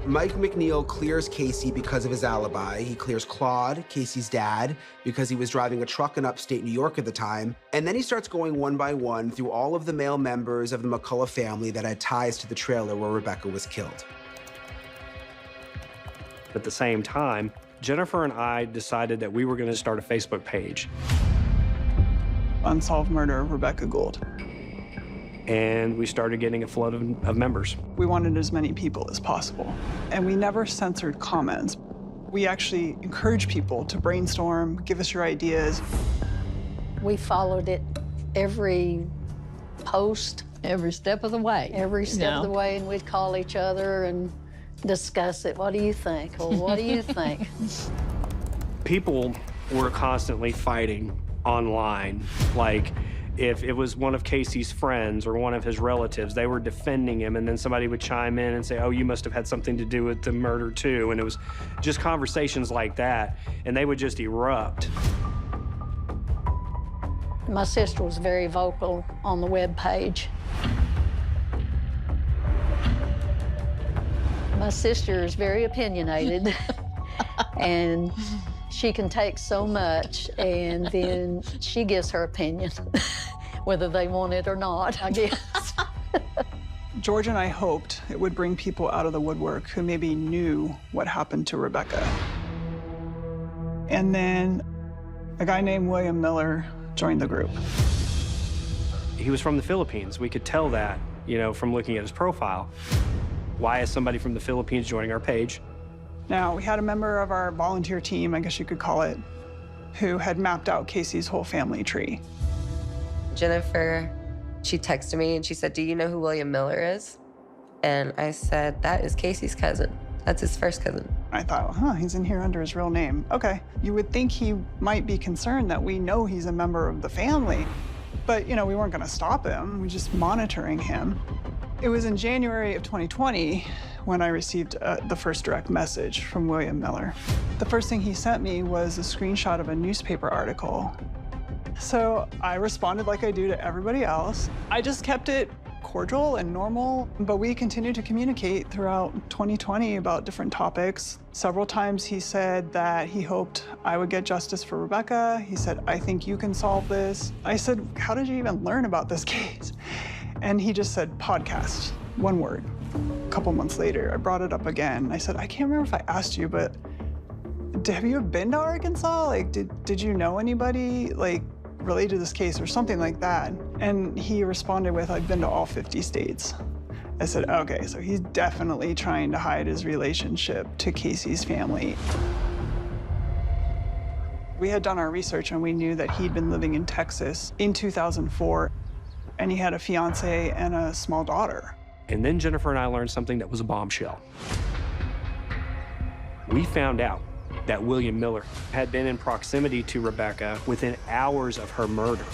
Mike McNeil clears Casey because of his alibi. He clears Claude, Casey's dad, because he was driving a truck in upstate New York at the time. And then he starts going one by one through all of the male members of the McCullough family that had ties to the trailer where Rebecca was killed. At the same time, Jennifer and I decided that we were going to start a Facebook page. Unsolved Murder of Rebecca Gould. And we started getting a flood of members. We wanted as many people as possible. And we never censored comments. We actually encouraged people to brainstorm, give us your ideas. We followed it every post. Every step of the way. Every step of the way, and we'd call each other and discuss it. What do you think? Or what do you think? People were constantly fighting online. Like, if it was one of Casey's friends or one of his relatives, they were defending him, and then somebody would chime in and say, oh, you must have had something to do with the murder too. And it was just conversations like that, and they would just erupt. My sister was very vocal on the webpage. My sister is very opinionated, and she can take so much, and then she gives her opinion, whether they want it or not, I guess. George and I hoped it would bring people out of the woodwork who maybe knew what happened to Rebecca. And then a guy named William Miller joined the group. He was from the Philippines. We could tell that, you know, from looking at his profile. Why is somebody from the Philippines joining our page? Now, we had a member of our volunteer team, I guess you could call it, who had mapped out Casey's whole family tree. Jennifer, she texted me and she said, do you know who William Miller is? And I said, that is Casey's cousin. That's his first cousin. I thought, he's in here under his real name. Okay, you would think he might be concerned that we know he's a member of the family. But, we weren't gonna stop him. We were just monitoring him. It was in January of 2020 when I received the first direct message from William Miller. The first thing he sent me was a screenshot of a newspaper article. So I responded like I do to everybody else. I just kept it cordial and normal, but we continued to communicate throughout 2020 about different topics. Several times he said that he hoped I would get justice for Rebecca. He said, I think you can solve this. I said, how did you even learn about this case? And he just said, podcast, one word. A couple months later, I brought it up again. I said, I can't remember if I asked you, but have you been to Arkansas? Like, did you know anybody, like, related to this case or something like that? And he responded with, I've been to all 50 states. I said, okay, so he's definitely trying to hide his relationship to Casey's family. We had done our research and we knew that he'd been living in Texas in 2004, and he had a fiance and a small daughter. And then Jennifer and I learned something that was a bombshell. We found out that William Miller had been in proximity to Rebecca within hours of her murder.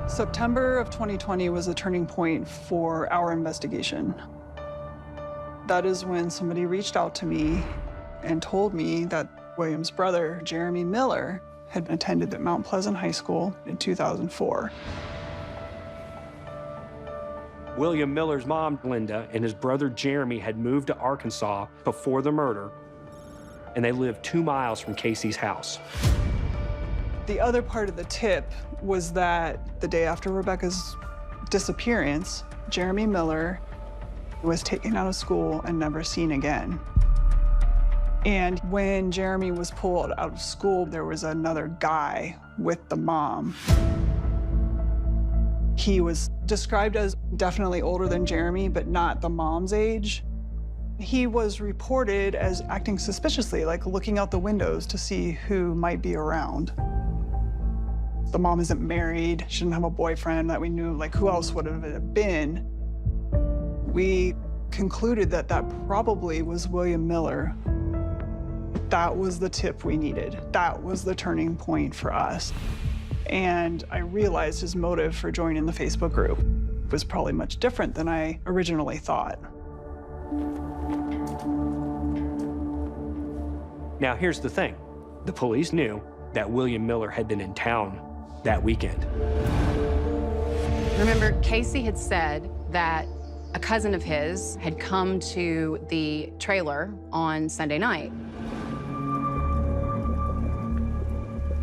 September of 2020 was a turning point for our investigation. That is when somebody reached out to me and told me that William's brother, Jeremy Miller, had attended at Mount Pleasant High School in 2004. William Miller's mom, Linda, and his brother Jeremy had moved to Arkansas before the murder, and they lived 2 miles from Casey's house. The other part of the tip was that the day after Rebecca's disappearance, Jeremy Miller was taken out of school and never seen again. And when Jeremy was pulled out of school, there was another guy with the mom. He was described as definitely older than Jeremy, but not the mom's age. He was reported as acting suspiciously, like looking out the windows to see who might be around. The mom isn't married, she didn't have a boyfriend that we knew, like who else would it have been? We concluded that that probably was William Miller. That was the tip we needed. That was the turning point for us. And I realized his motive for joining the Facebook group was probably much different than I originally thought. Now, here's the thing. The police knew that William Miller had been in town that weekend. Remember, Casey had said that a cousin of his had come to the trailer on Sunday night.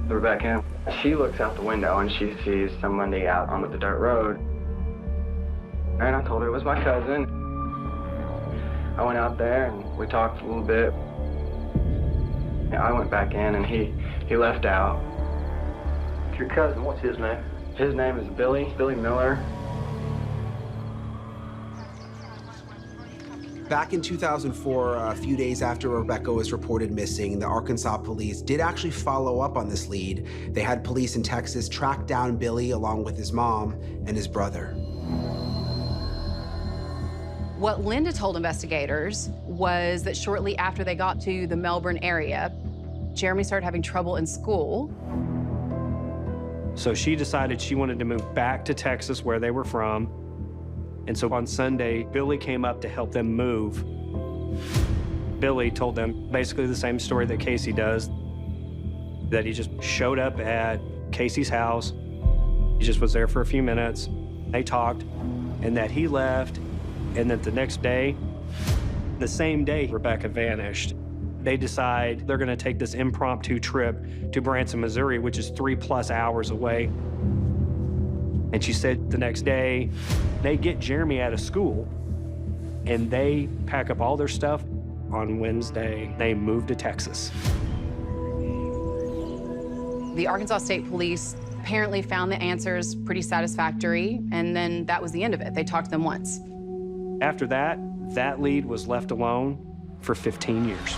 Rebecca, she looks out the window and she sees somebody out on the dirt road. And I told her it was my cousin. I went out there and we talked a little bit. I went back in and he left out. Your cousin, what's his name? His name is Billy Miller. Back in 2004, a few days after Rebecca was reported missing, the Arkansas police did actually follow up on this lead. They had police in Texas track down Billy along with his mom and his brother. What Linda told investigators was that shortly after they got to the Melbourne area, Jeremy started having trouble in school. So she decided she wanted to move back to Texas where they were from. And so on Sunday, Billy came up to help them move. Billy told them basically the same story that Casey does, that he just showed up at Casey's house. He just was there for a few minutes. They talked, and that he left, and that the next day, the same day Rebecca vanished, they decide they're gonna take this impromptu trip to Branson, Missouri, which is 3+ hours away. And she said the next day, they get Jeremy out of school and they pack up all their stuff. On Wednesday, they move to Texas. The Arkansas State Police apparently found the answers pretty satisfactory, and then that was the end of it. They talked to them once. After that, that lead was left alone for 15 years.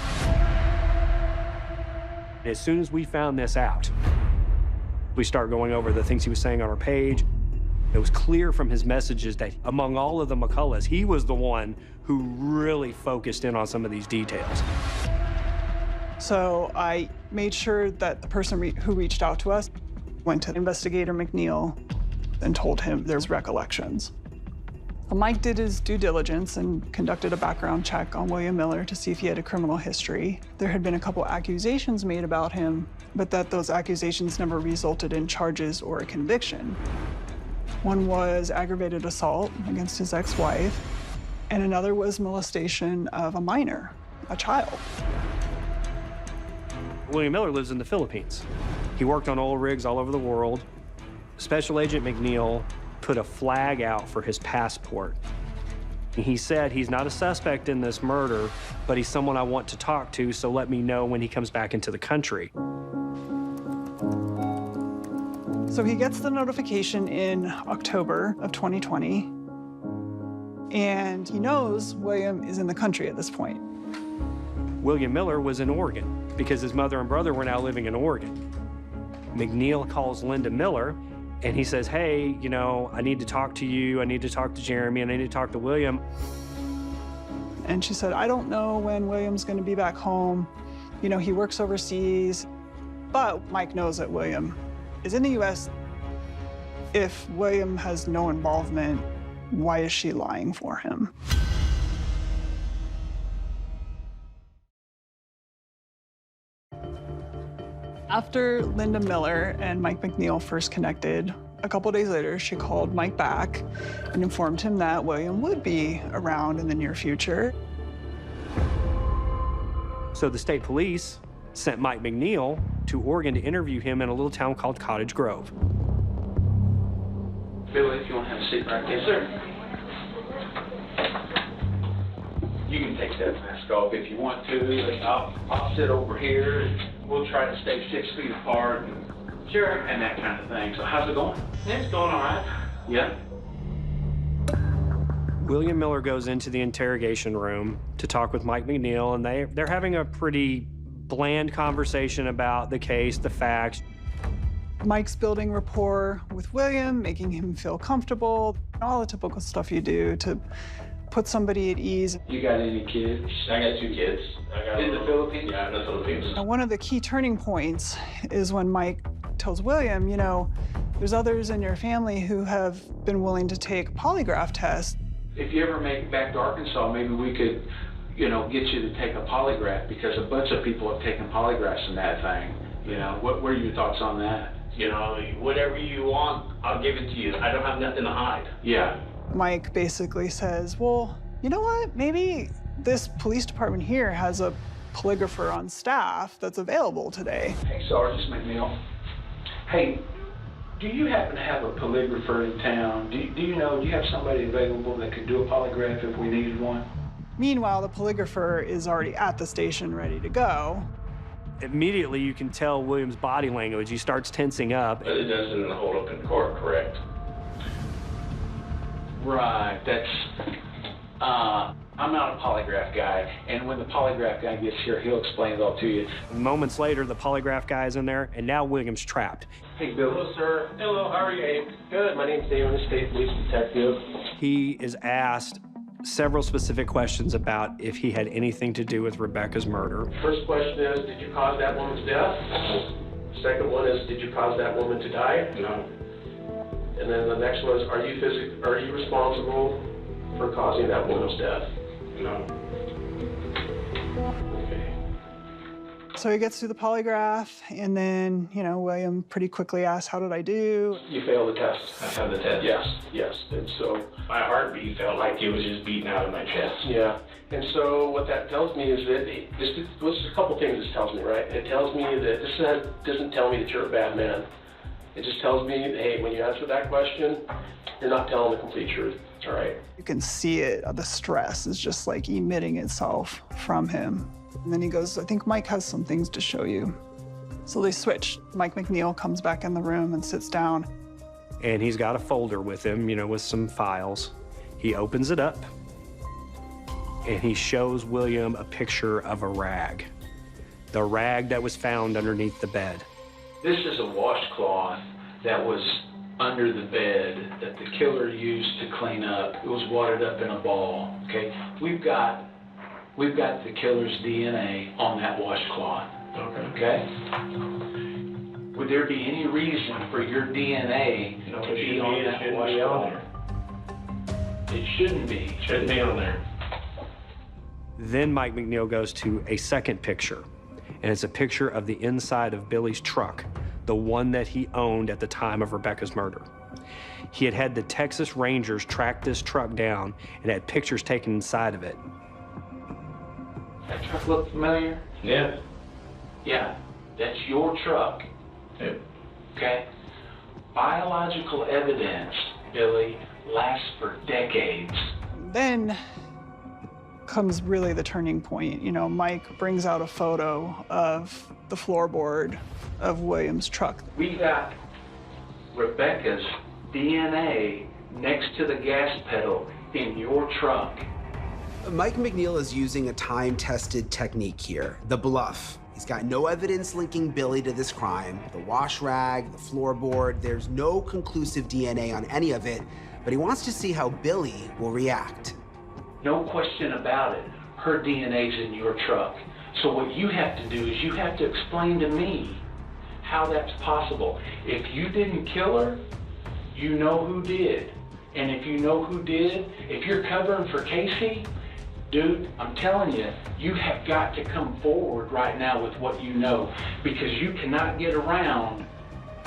As soon as we found this out, we start going over the things he was saying on our page. It was clear from his messages that among all of the McCulloughs, he was the one who really focused in on some of these details. So I made sure that the person who reached out to us went to Investigator McNeil and told him there's recollections. Mike did his due diligence and conducted a background check on William Miller to see if he had a criminal history. There had been a couple accusations made about him, but that those accusations never resulted in charges or a conviction. One was aggravated assault against his ex-wife, and another was molestation of a minor, a child. William Miller lives in the Philippines. He worked on oil rigs all over the world. Special Agent McNeil put a flag out for his passport. He said he's not a suspect in this murder, but he's someone I want to talk to, so let me know when he comes back into the country. So he gets the notification in October of 2020, and he knows William is in the country at this point. William Miller was in Oregon because his mother and brother were now living in Oregon. McNeil calls Linda Miller, and he says, hey, you know, I need to talk to you, I need to talk to Jeremy, and I need to talk to William. And she said, I don't know when William's going to be back home. You know, he works overseas. But Mike knows that William is in the U.S. If William has no involvement, why is she lying for him? After Linda Miller and Mike McNeil first connected, a couple days later, she called Mike back and informed him that William would be around in the near future. So the state police sent Mike McNeil to Oregon to interview him in a little town called Cottage Grove. Billy, if you want to have a seat right there. Yes, sir. You can take that mask off if you want to. I'll sit over here. We'll try to stay 6 feet apart. Sure. And that kind of thing. So how's it going? Yeah, it's going all right. Yeah. William Miller goes into the interrogation room to talk with Mike McNeil, and they're having a pretty bland conversation about the case, the facts. Mike's building rapport with William, making him feel comfortable, all the typical stuff you do to put somebody at ease. You got any kids? I got 2 kids. In the Philippines? Yeah, in the Philippines. Now, one of the key turning points is when Mike tells William, you know, there's others in your family who have been willing to take polygraph tests. If you ever make it back to Arkansas, maybe we could, you know, get you to take a polygraph, because a bunch of people have taken polygraphs in that thing. You know, what are your thoughts on that? You know, whatever you want, I'll give it to you. I don't have nothing to hide. Yeah. Mike basically says, well, you know what? Maybe this police department here has a polygrapher on staff that's available today. Hey, Sergeant McNeil. Hey, do you happen to have a polygrapher in town? Do you know, do you have somebody available that could do a polygraph if we needed one? Meanwhile, the polygrapher is already at the station ready to go. Immediately, you can tell William's body language. He starts tensing up. But it doesn't hold up in court, correct? Right, that's, I'm not a polygraph guy, and when the polygraph guy gets here, he'll explain it all to you. Moments later, the polygraph guy is in there, and now William's trapped. Hey, Bill. Hello, sir. Hello, how are you? Good, my name's Dave, I'm a state police detective. He is asked several specific questions about if he had anything to do with Rebecca's murder. First question is, did you cause that woman's death? Second one is, did you cause that woman to die? No. And then the next one is, are you responsible for causing that woman's death? No. Okay. So he gets through the polygraph, and then, you know, William pretty quickly asks, how did I do? You failed the test. I failed the test? Yes. And so my heartbeat felt like it was just beating out of my chest. Yeah. And so what that tells me is that, there's a couple things this tells me, right? It tells me that this doesn't tell me that you're a bad man. It just tells me, hey, when you answer that question, you're not telling the complete truth, all right? You can see it, the stress is just like emitting itself from him. And then he goes, I think Mike has some things to show you. So they switch. Mike McNeil comes back in the room and sits down. And he's got a folder with him, you know, with some files. He opens it up, and he shows William a picture of a rag. The rag that was found underneath the bed. this is a washcloth that was under the bed that the killer used to clean up. It was wadded up in a ball, okay? We've got the killer's DNA on that washcloth, okay? Would there be any reason for your DNA to be on that washcloth? It shouldn't be. Shouldn't be on there. Then Mike McNeil goes to a second picture, and it's a picture of the inside of Billy's truck, the one that he owned at the time of Rebecca's murder. He had had the Texas Rangers track this truck down and had pictures taken inside of it. That truck look familiar? Yeah. Yeah, that's your truck. Yep. Okay? Biological evidence, Billy, lasts for decades. Then comes really the turning point. You know, Mike brings out a photo of the floorboard of William's truck. We got Rebecca's DNA next to the gas pedal in your truck. Mike McNeil is using a time-tested technique here, the bluff. He's got no evidence linking Billy to this crime. The wash rag, the floorboard, there's no conclusive DNA on any of it, but he wants to see how Billy will react. No question about it. Her DNA's in your truck. So what you have to do is you have to explain to me how that's possible. If you didn't kill her, you know who did. And if you know who did, if you're covering for Casey, dude, I'm telling you, you have got to come forward right now with what you know, because you cannot get around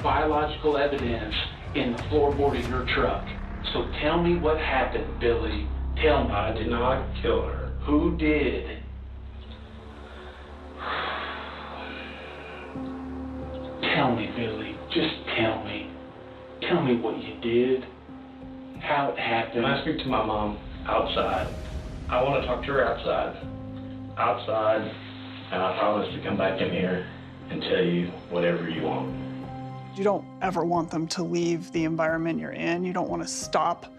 biological evidence in the floorboard of your truck. So tell me what happened, Billy. Tell me. I did not kill her. Who did? Tell me, Billy. Just tell me. Tell me what you did. How it happened. When I speak to my mom outside, I want to talk to her outside. Outside, and I promise to come back in here and tell you whatever you want. You don't ever want them to leave the environment you're in. You don't want to stop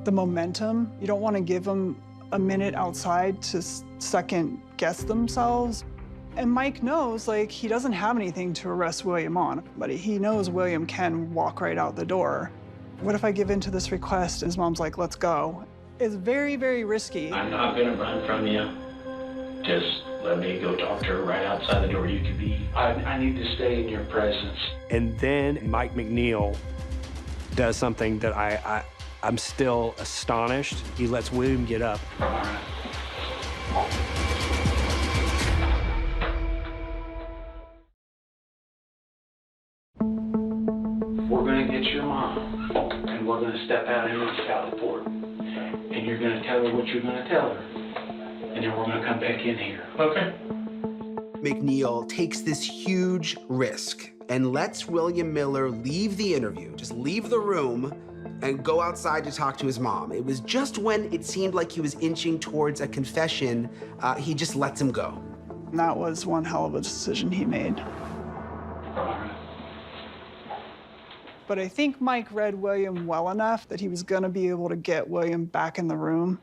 the momentum. You don't want to give them a minute outside to second guess themselves. And Mike knows, like, he doesn't have anything to arrest William on, but he knows William can walk right out the door. What if I give in to this request? And his mom's like, let's go. It's very, very risky. I'm not gonna run from you. Just let me go talk to her right outside the door. You could be. I need to stay in your presence. And then Mike McNeil does something that I'm still astonished. He lets William get up. We're gonna get your mom, and we're gonna step out into the Southport. And you're gonna tell her what you're gonna tell her. And then we're gonna come back in here. Okay. McNeil takes this huge risk and lets William Miller leave the interview, just leave the room and go outside to talk to his mom. It was just when it seemed like he was inching towards a confession, he just lets him go. And that was one hell of a decision he made. But I think Mike read William well enough that he was gonna be able to get William back in the room.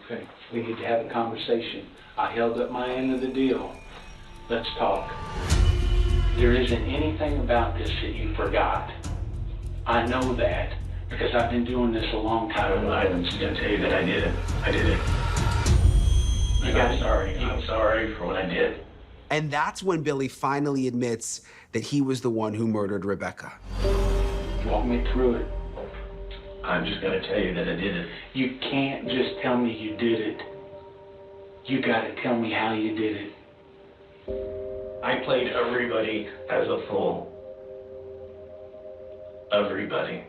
Okay, we need to have a conversation. I held up my end of the deal. Let's talk. There isn't anything about this that you forgot. I know that because I've been doing this a long time. I'm just gonna tell you that I did it. I did it. I'm sorry. I'm sorry for what I did. And that's when Billy finally admits that he was the one who murdered Rebecca. Walk me through it. I'm just gonna tell you that I did it. You can't just tell me you did it. You gotta tell me how you did it. I played everybody as a fool. Everybody.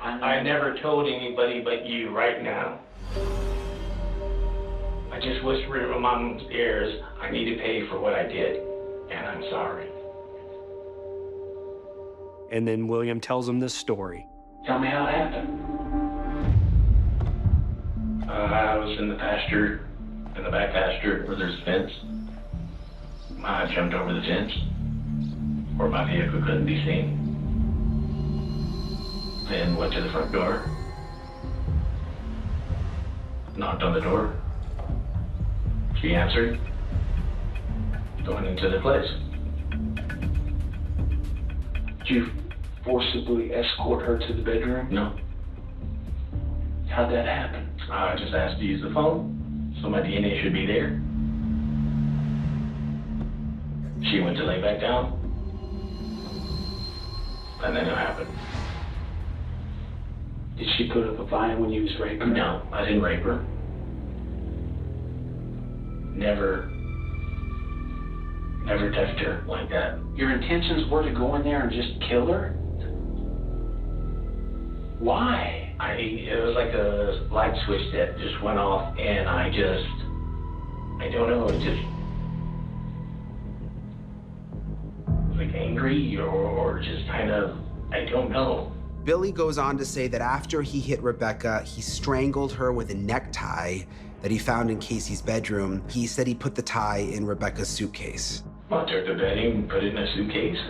I never told anybody but you right now. I just whispered in my mom's ears, I need to pay for what I did, and I'm sorry. And then William tells him this story. Tell me how it happened. I was in the pasture, in the back pasture where there's a fence. I jumped over the fence where my vehicle couldn't be seen. Then went to the front door, knocked on the door. She answered, going into the place. Did you forcibly escort her to the bedroom? No. How'd that happen? I just asked to use the phone, so my DNA should be there. She went to lay back down, and then it happened. Did she put up a fight when you was raping her? No, I didn't rape her. Never touched her like that. Your intentions were to go in there and just kill her? Why? It was like a light switch that just went off, and I don't know, it just was like angry or just kind of, I don't know. Billy goes on to say that after he hit Rebecca, he strangled her with a necktie that he found in Casey's bedroom. He said he put the tie in Rebecca's suitcase. I took the bedding, put it in a suitcase,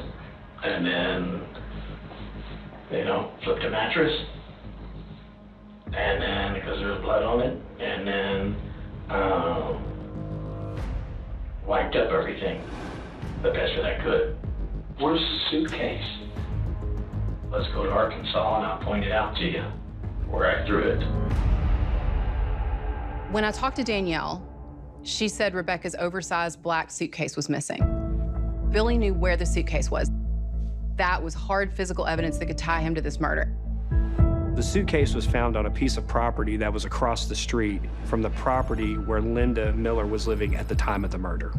and then, flipped a mattress. And then, because there was blood on it, and then wiped up everything the best that I could. Where's the suitcase? Let's go to Arkansas and I'll point it out to you where I threw it. When I talked to Danielle, she said Rebecca's oversized black suitcase was missing. Billy knew where the suitcase was. That was hard physical evidence that could tie him to this murder. The suitcase was found on a piece of property that was across the street from the property where Linda Miller was living at the time of the murder.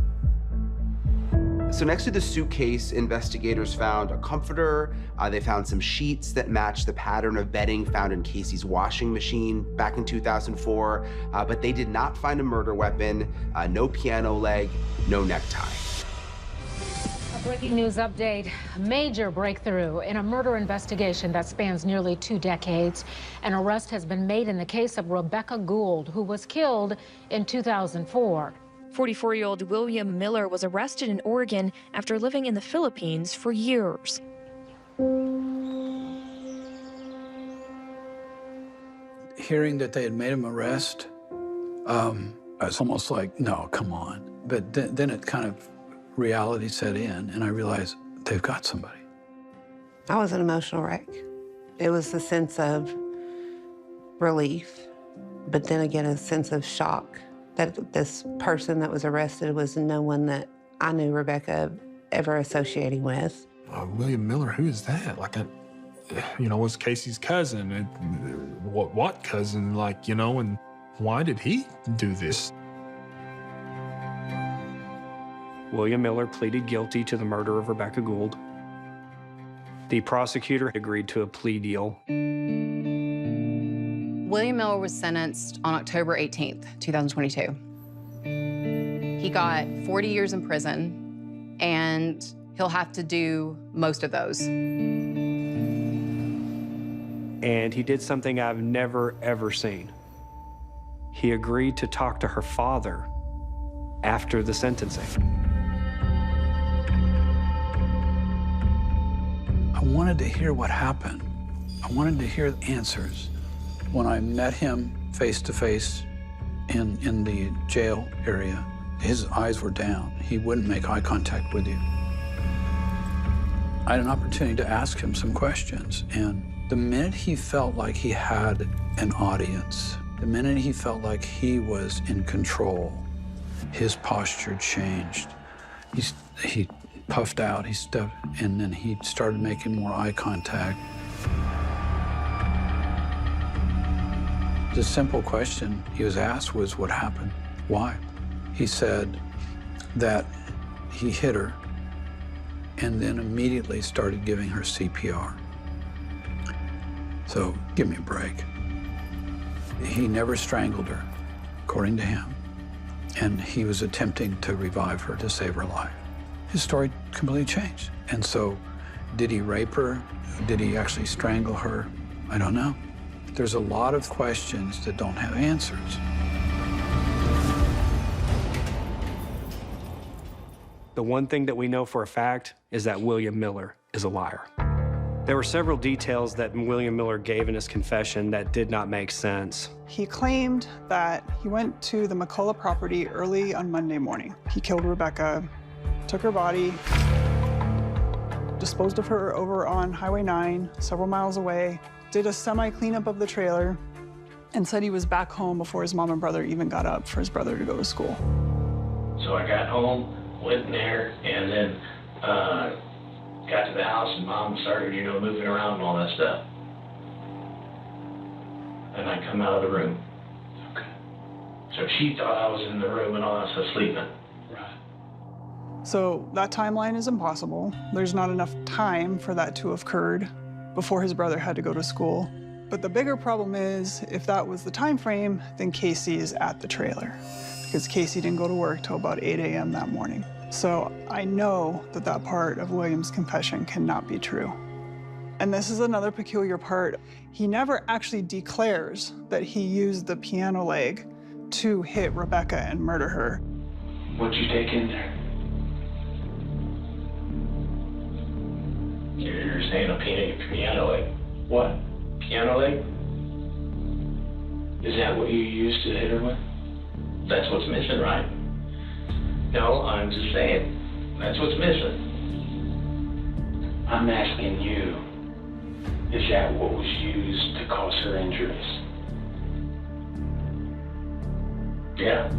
So next to the suitcase, investigators found a comforter. They found some sheets that matched the pattern of bedding found in Casey's washing machine back in 2004, but they did not find a murder weapon, no piano leg, no necktie. Breaking news update. A major breakthrough in a murder investigation that spans nearly 2 decades. An arrest has been made in the case of Rebecca Gould, who was killed in 2004. 44-year-old William Miller was arrested in Oregon after living in the Philippines for years. Hearing that they had made him arrest, I was almost like, no, come on. But then it kind of, reality set in, and I realized they've got somebody. I was an emotional wreck. It was a sense of relief, but then again, a sense of shock that this person that was arrested was no one that I knew Rebecca ever associating with. William Miller, who is that? Was Casey's cousin. What cousin? And why did he do this? William Miller pleaded guilty to the murder of Rebecca Gould. The prosecutor agreed to a plea deal. William Miller was sentenced on October 18th, 2022. He got 40 years in prison, and he'll have to do most of those. And he did something I've never, ever seen. He agreed to talk to her father after the sentencing. I wanted to hear what happened. I wanted to hear the answers. When I met him face to face in the jail area, his eyes were down. He wouldn't make eye contact with you. I had an opportunity to ask him some questions, and the minute he felt like he had an audience, the minute he felt like he was in control, his posture changed. He puffed out, he stepped, and then he started making more eye contact. The simple question he was asked was, what happened? Why? He said that he hit her and then immediately started giving her CPR. So, give me a break. He never strangled her, according to him, and he was attempting to revive her to save her life. His story completely changed. And so, did he rape her? Did he actually strangle her? I don't know. There's a lot of questions that don't have answers. The one thing that we know for a fact is that William Miller is a liar. There were several details that William Miller gave in his confession that did not make sense. He claimed that he went to the McCullough property early on Monday morning. He killed Rebecca, took her body, disposed of her over on Highway 9, several miles away, did a semi-cleanup of the trailer, and said he was back home before his mom and brother even got up for his brother to go to school. So I got home, went in there, and then got to the house, and Mom started, you know, moving around and all that stuff. And I come out of the room. Okay. So she thought I was in the room and all that stuff sleeping. So that timeline is impossible. There's not enough time for that to have occurred before his brother had to go to school. But the bigger problem is, if that was the time frame, then Casey is at the trailer, because Casey didn't go to work till about 8 a.m. that morning. So I know that that part of William's confession cannot be true. And this is another peculiar part. He never actually declares that he used the piano leg to hit Rebecca and murder her. What'd you take in there? You're saying a piano leg. What? Piano leg? Is that what you used to hit her with? That's what's missing, right? No, I'm just saying, that's what's missing. I'm asking you, is that what was used to cause her injuries? Yeah.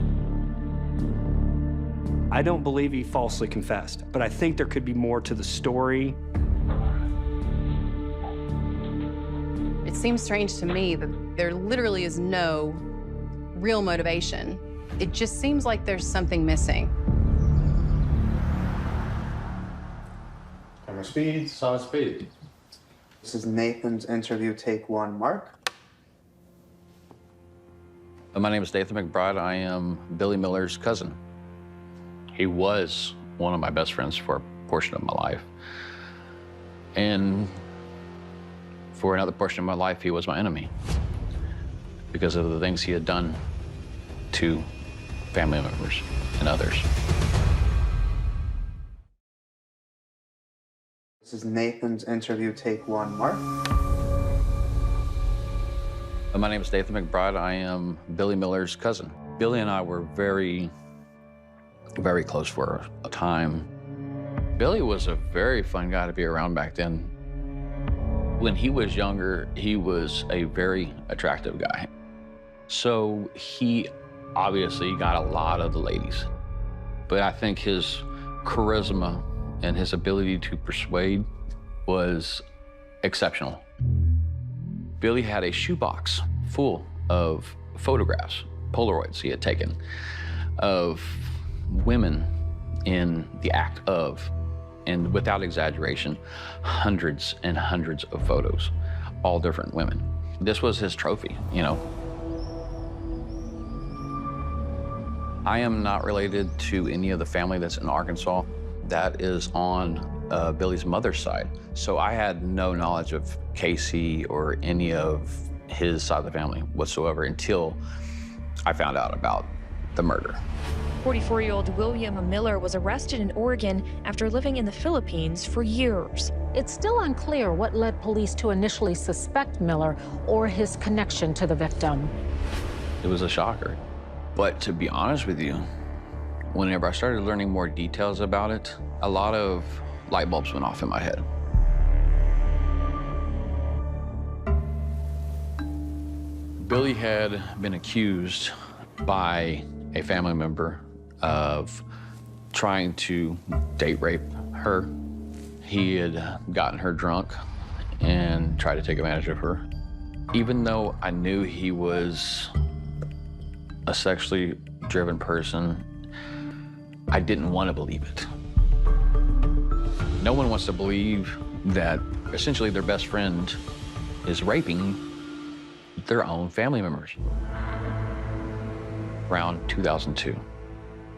I don't believe he falsely confessed, but I think there could be more to the story. It seems strange to me that there literally is no real motivation. It just seems like there's something missing. Camera speed, sound speed. This is Nathan's interview, take one, Mark. My name is Nathan McBride. I am Billy Miller's cousin. He was one of my best friends for a portion of my life. And for another portion of my life, he was my enemy because of the things he had done to family members and others. This is Nathan's interview, take one, Mark. My name is Nathan McBride. I am Billy Miller's cousin. Billy and I were very, very close for a time. Billy was a very fun guy to be around back then. When he was younger, he was a very attractive guy. So he obviously got a lot of the ladies. But I think his charisma and his ability to persuade was exceptional. Billy had a shoebox full of photographs, Polaroids he had taken, of women in the act of, and without exaggeration, hundreds and hundreds of photos, all different women. This was his trophy, you know. I am not related to any of the family that's in Arkansas. That is on Billy's mother's side. So I had no knowledge of Casey or any of his side of the family whatsoever until I found out about the murder. 44-year-old William Miller was arrested in Oregon after living in the Philippines for years. It's still unclear what led police to initially suspect Miller or his connection to the victim. It was a shocker. But to be honest with you, whenever I started learning more details about it, a lot of light bulbs went off in my head. Billy had been accused by a family member of trying to date rape her. He had gotten her drunk and tried to take advantage of her. Even though I knew he was a sexually driven person, I didn't want to believe it. No one wants to believe that essentially their best friend is raping their own family members. Around 2002,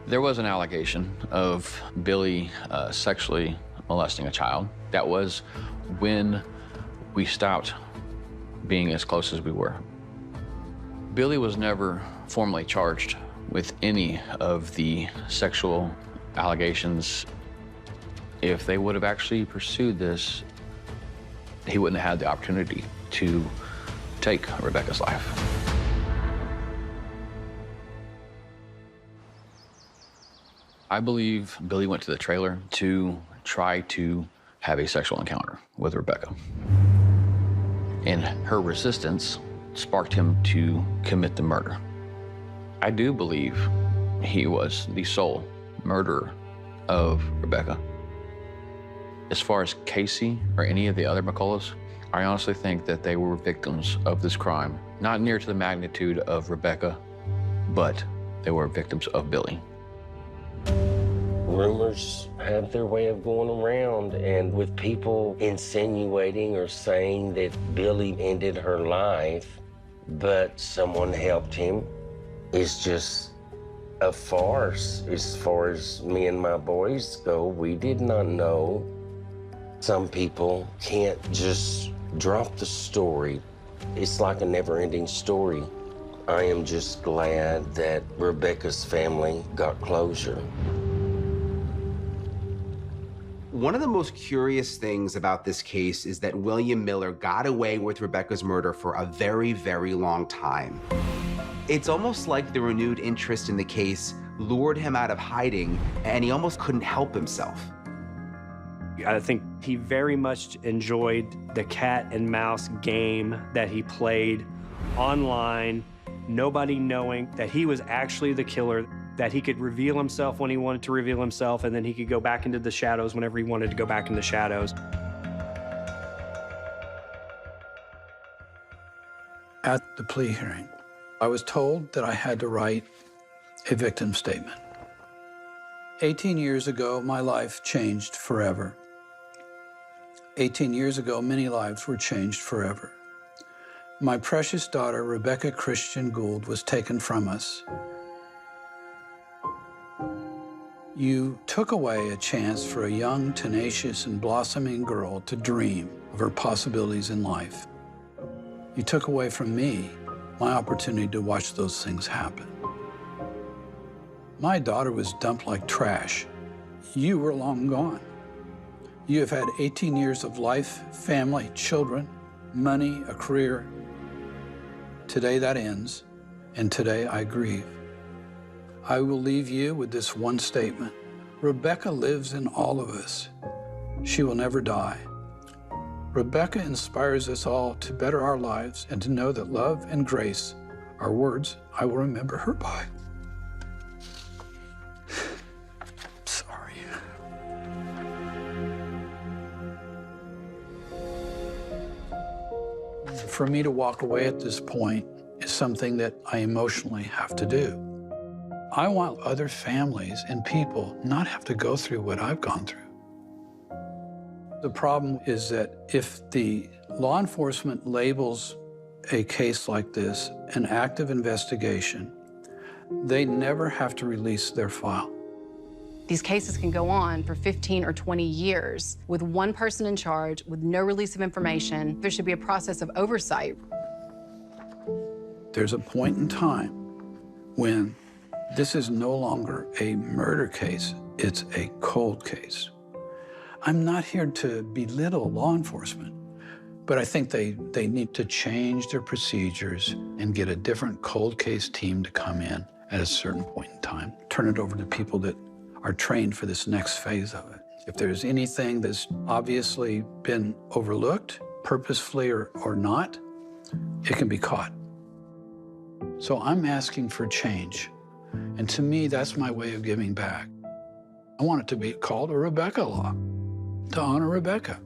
there was an allegation of Billy sexually molesting a child. That was when we stopped being as close as we were. Billy was never formally charged with any of the sexual allegations. If they would have actually pursued this, he wouldn't have had the opportunity to take Rebecca's life. I believe Billy went to the trailer to try to have a sexual encounter with Rebecca. And her resistance sparked him to commit the murder. I do believe he was the sole murderer of Rebecca. As far as Casey or any of the other McCulloughs, I honestly think that they were victims of this crime, not near to the magnitude of Rebecca, but they were victims of Billy. Rumors have their way of going around, and with people insinuating or saying that Billy ended her life, but someone helped him, is just a farce. As far as me and my boys go, we did not know. Some people can't just drop the story. It's like a never-ending story. I am just glad that Rebecca's family got closure. One of the most curious things about this case is that William Miller got away with Rebecca's murder for a very, very long time. It's almost like the renewed interest in the case lured him out of hiding, and he almost couldn't help himself. I think he very much enjoyed the cat and mouse game that he played online, nobody knowing that he was actually the killer, that he could reveal himself when he wanted to reveal himself, and then he could go back into the shadows whenever he wanted to go back in the shadows. At the plea hearing, I was told that I had to write a victim statement. 18 years ago, my life changed forever. 18 years ago, many lives were changed forever. My precious daughter, Rebecca Christian Gould, was taken from us. You took away a chance for a young, tenacious, and blossoming girl to dream of her possibilities in life. You took away from me my opportunity to watch those things happen. My daughter was dumped like trash. You were long gone. You have had 18 years of life, family, children, money, a career. Today that ends, and today I grieve. I will leave you with this one statement. Rebecca lives in all of us. She will never die. Rebecca inspires us all to better our lives and to know that love and grace are words I will remember her by. Sorry. For me to walk away at this point is something that I emotionally have to do. I want other families and people not have to go through what I've gone through. The problem is that if the law enforcement labels a case like this an active investigation, they never have to release their file. These cases can go on for 15 or 20 years with one person in charge, with no release of information. There should be a process of oversight. There's a point in time when this is no longer a murder case, it's a cold case. I'm not here to belittle law enforcement, but I think they need to change their procedures and get a different cold case team to come in at a certain point in time. Turn it over to people that are trained for this next phase of it. If there's anything that's obviously been overlooked, purposefully or not, it can be caught. So I'm asking for change. And to me, that's my way of giving back. I want it to be called a Rebecca Law, to honor Rebecca.